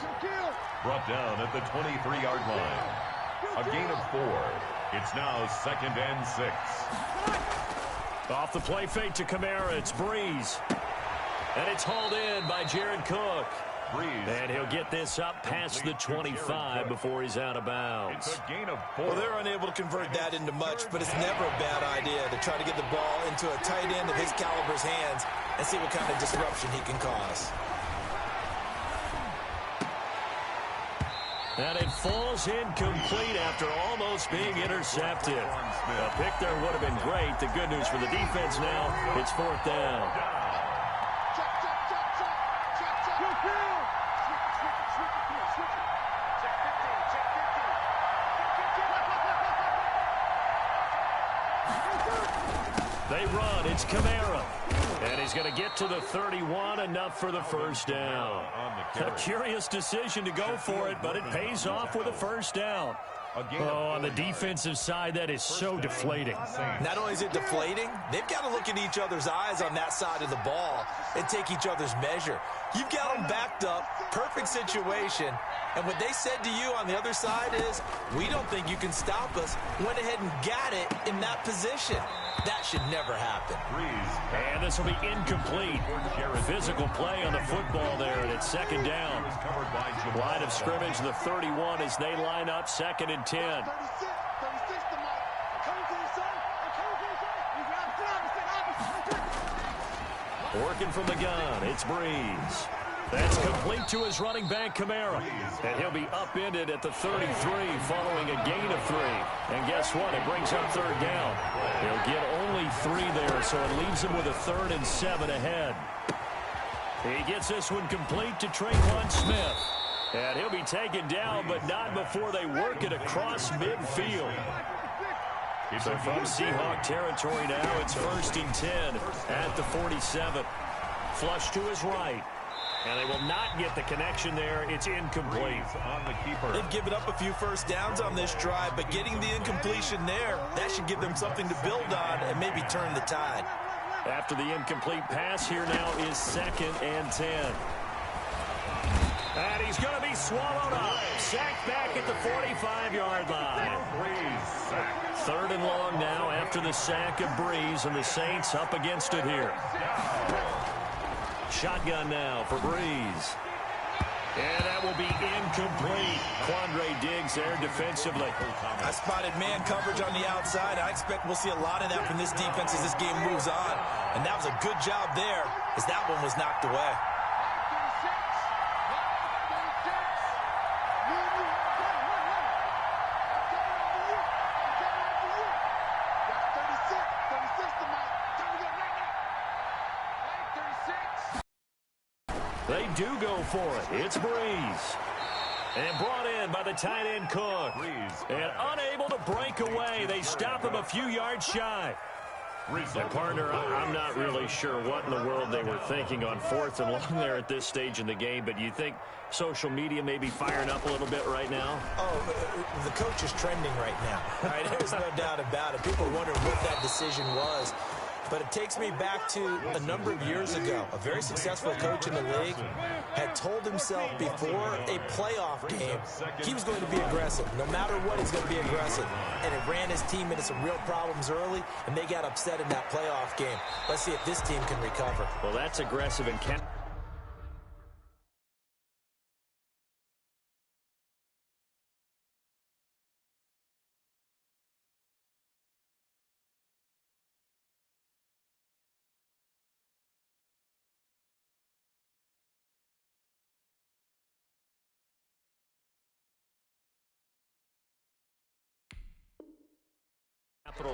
Brought down at the 23-yard line. A gain of 4. It's now 2nd and 6. Off the play fake to Kamara, it's Brees. And it's hauled in by Jared Cook. Brees. And he'll get this up past the 25 before he's out of bounds. It's a gain of 4. Well, they're unable to convert that into much, but it's never a bad idea to try to get the ball into a tight end of his caliber's hands and see what kind of disruption he can cause. And it falls incomplete after almost being intercepted. A pick there would have been great. The good news for the defense now, it's 4th down. They run. It's Kamara. And he's going to get to the 31, enough for the first down. A curious decision to go for it, but it pays off with a first down. Oh, on the defensive side, that is so deflating. Not only is it deflating, they've got to look in each other's eyes on that side of the ball and take each other's measure. You've got them backed up, perfect situation, and what they said to you on the other side is, we don't think you can stop us. Went ahead and got it in that position. That should never happen. And this will be incomplete. Physical play on the football there, and it's 2nd down. Line of scrimmage, the 31 as they line up, 2nd and 10. Working from the gun, it's Brees. That's complete to his running back, Kamara. And he'll be upended at the 33 following a gain of 3. And guess what? It brings up 3rd down. He'll get only 3 there, so it leaves him with a 3rd and 7 ahead. He gets this one complete to Tre'Quan Smith. And he'll be taken down, but not before they work it across midfield. So from Seahawk territory now, it's 1st and 10 at the 47. Flush to his right. And they will not get the connection there. It's incomplete. On the keeper. They've given up a few first downs on this drive, but getting the incompletion there, that should give them something to build on and maybe turn the tide. After the incomplete pass, here now is 2nd and 10. And he's going to be swallowed up. Sacked back at the 45-yard line. 3rd and long now after the sack of Breeze, and the Saints up against it here. Shotgun now for Breeze. And that will be incomplete. Quandre Diggs there defensively. I spotted man coverage on the outside. I expect we'll see a lot of that from this defense as this game moves on. And that was a good job there as that one was knocked away. They do go for it. It's Breeze. And brought in by the tight end Cook. And unable to break away. They stop him a few yards shy. And partner, I'm not really sure what in the world they were thinking on 4th and long there at this stage in the game, but you think social media may be firing up a little bit right now? Oh, the coach is trending right now. All right, there's no doubt about it. People are wondering what that decision was. But it takes me back to a number of years ago. A very successful coach in the league had told himself before a playoff game he was going to be aggressive. No matter what, he's going to be aggressive. And it ran his team into some real problems early, and they got upset in that playoff game. Let's see if this team can recover. Well, that's aggressive and capital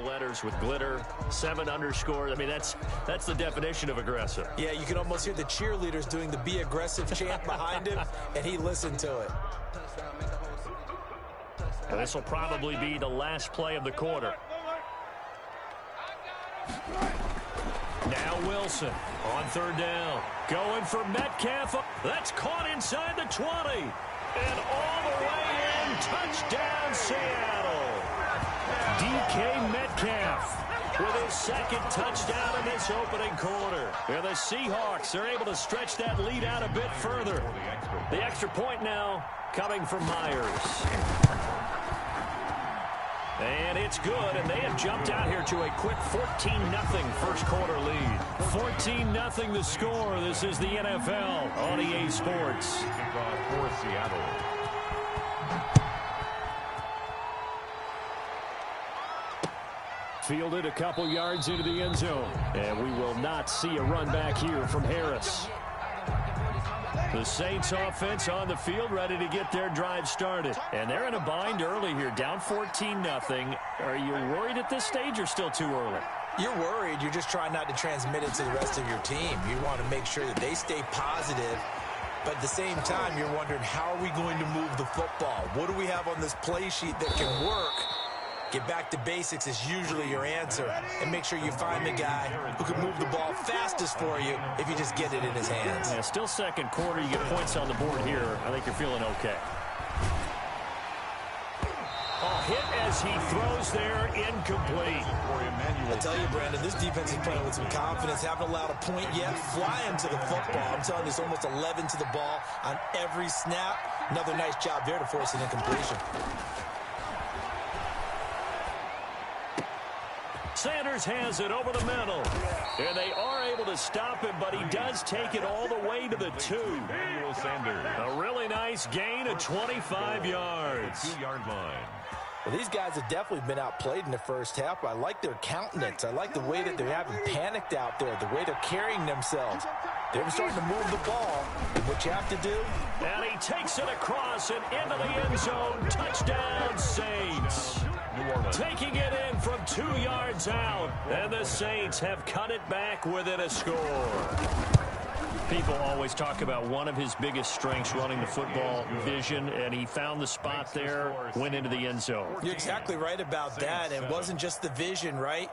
letters with glitter, 7 underscore. I mean, that's the definition of aggressive. Yeah, you can almost hear the cheerleaders doing the be aggressive chant behind him, and he listened to it. And this will probably be the last play of the quarter. Now Wilson on 3rd down. Going for Metcalf. That's caught inside the 20. And all the way in. Touchdown, Seattle. DK Metcalf with his 2nd touchdown in this opening quarter. And the Seahawks are able to stretch that lead out a bit further. The extra point now coming from Myers. And it's good, and they have jumped out here to a quick 14-0 first quarter lead. 14-0 the score. This is the NFL on EA Sports. For Seattle. Fielded a couple yards into the end zone. And we will not see a run back here from Harris. The Saints offense on the field ready to get their drive started. And they're in a bind early here, down 14-0. Are you worried at this stage or still too early? You're worried. You're just trying not to transmit it to the rest of your team. You want to make sure that they stay positive. But at the same time, you're wondering, how are we going to move the football? What do we have on this play sheet that can work? Get back to basics is usually your answer. And make sure you find the guy who can move the ball fastest for you if you just get it in his hands. Yeah, still second quarter. You get points on the board here. I think you're feeling okay. Hit as he throws there, incomplete. I tell you, Brandon, this defense is playing with some confidence. Haven't allowed a point yet. Flying to the football. I'm telling you, it's almost 11 to the ball on every snap. Another nice job there to force an incompletion. Sanders has it over the middle. And they are able to stop him, but he does take it all the way to the 2. Sanders. A really nice gain of 25 yards. 2-yard line. Well, these guys have definitely been outplayed in the first half. I like their countenance. I like the way that they haven't panicked out there, the way they're carrying themselves. They're starting to move the ball. What you have to do. And he takes it across and into the end zone. Touchdown, Saints. Taking it in from 2 yards out. And the Saints have cut it back within a score. People always talk about one of his biggest strengths running the football, vision, and he found the spot there, went into the end zone. You're exactly right about that. It wasn't just the vision, right?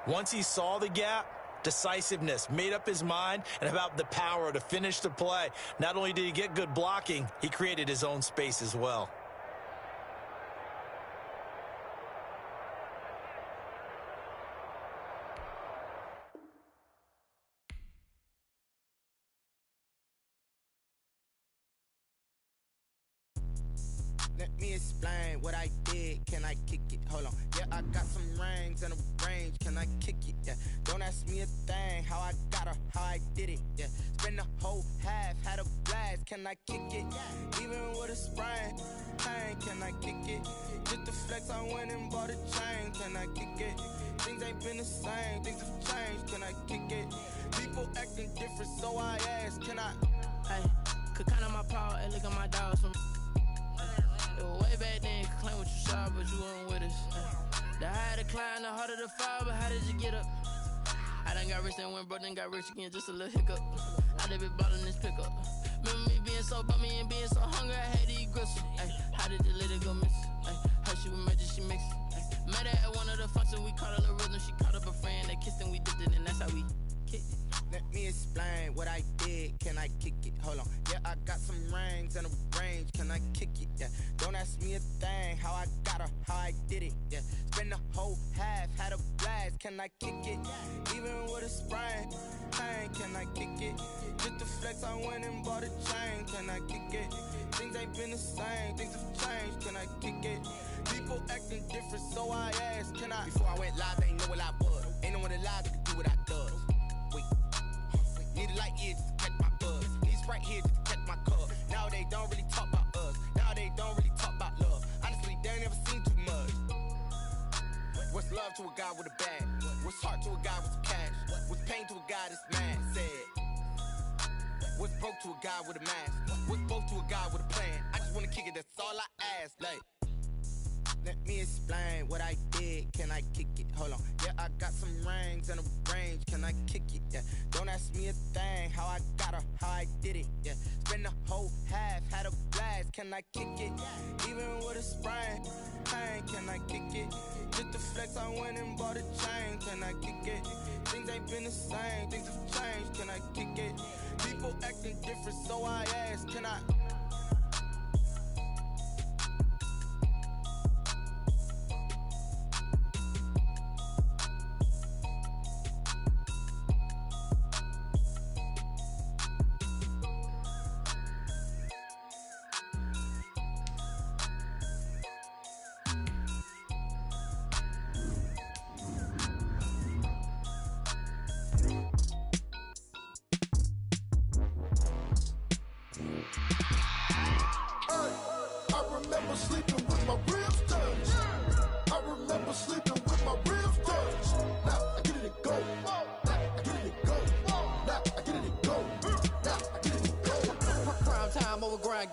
Once he saw the gap, decisiveness, made up his mind, and about the power to finish the play. Not only did he get good blocking, he created his own space as well. Let me explain what I did. Can I kick it? Hold on. Yeah, I got some rings and a range. Can I kick it? Yeah. Don't ask me a thing. How I got her, how I did it. Yeah. Spend the whole half, had a blast. Can I kick it? Even with a sprain. Pain, can I kick it? Just the flex, I went and bought a chain. Can I kick it? Things ain't been the same. Things have changed. Can I kick it? People acting different, so I ask. Can I? Hey, could count on my power and look at my dogs from. Way back then, you could claim what you saw, but you weren't with us. The higher the climb, the harder the fall, but how did you get up? I done got rich and went broke, then got rich again, just a little hiccup. I done been ballin' this pickup. Remember me being so bummy and being so hungry, I had to eat gristle. How did the lady go miss? How she was magic, she mixed. Met her at one of the functions, we caught a little rhythm. She caught up a friend, they kissed and we dipped it, and that's how we kicked it. Let me explain what I did. Can I kick it? Hold on. Yeah, I got some rings and a range. Can I kick it? Yeah. Don't ask me a thing. How I got her, how I did it. Yeah. Spend the whole half, had a blast. Can I kick it? Even with a sprain. Pain, can I kick it? Just the flex, I went and bought a chain. Can I kick it? Things ain't been the same. Things have changed. Can I kick it? People acting different, so I asked. Can I? Before I went live, they ain't know what I was. Ain't no one alive that could do what I does. Wait. Need a light here just to catch my buzz. Need Sprite here just to catch my cup. Now they don't really talk about us. Now they don't really talk about love. Honestly, they ain't never seen too much. What's love to a guy with a bag? What's heart to a guy with some cash? What's pain to a guy that's mad? Said. What's broke to a guy with a mask? What's both to a guy with a plan? I just wanna kick it, that's all I ask. Like. Let me explain what I did. Can I kick it? Hold on. Yeah, I got some rings and a range. Can I kick it? Yeah. Don't ask me a thing. How I got her, how I did it. Yeah. Spend the whole half, had a blast. Can I kick it? Even with a sprain. Pain, can I kick it? Just the flex, I went and bought a chain. Can I kick it? Things ain't been the same. Things have changed. Can I kick it? People acting different, so I ask. Can I?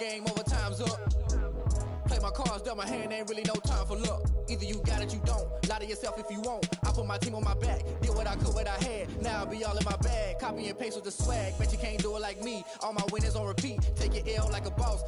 Game over, time's up. Play my cards, dealt my hand, ain't really no time for luck. Either you got it, you don't. Lie to yourself if you won't. I put my team on my back, did what I could, what I had. Now I'll be all in my bag. Copy and paste with the swag. Bet you can't do it like me. All my winners on repeat. Take your L like a boss.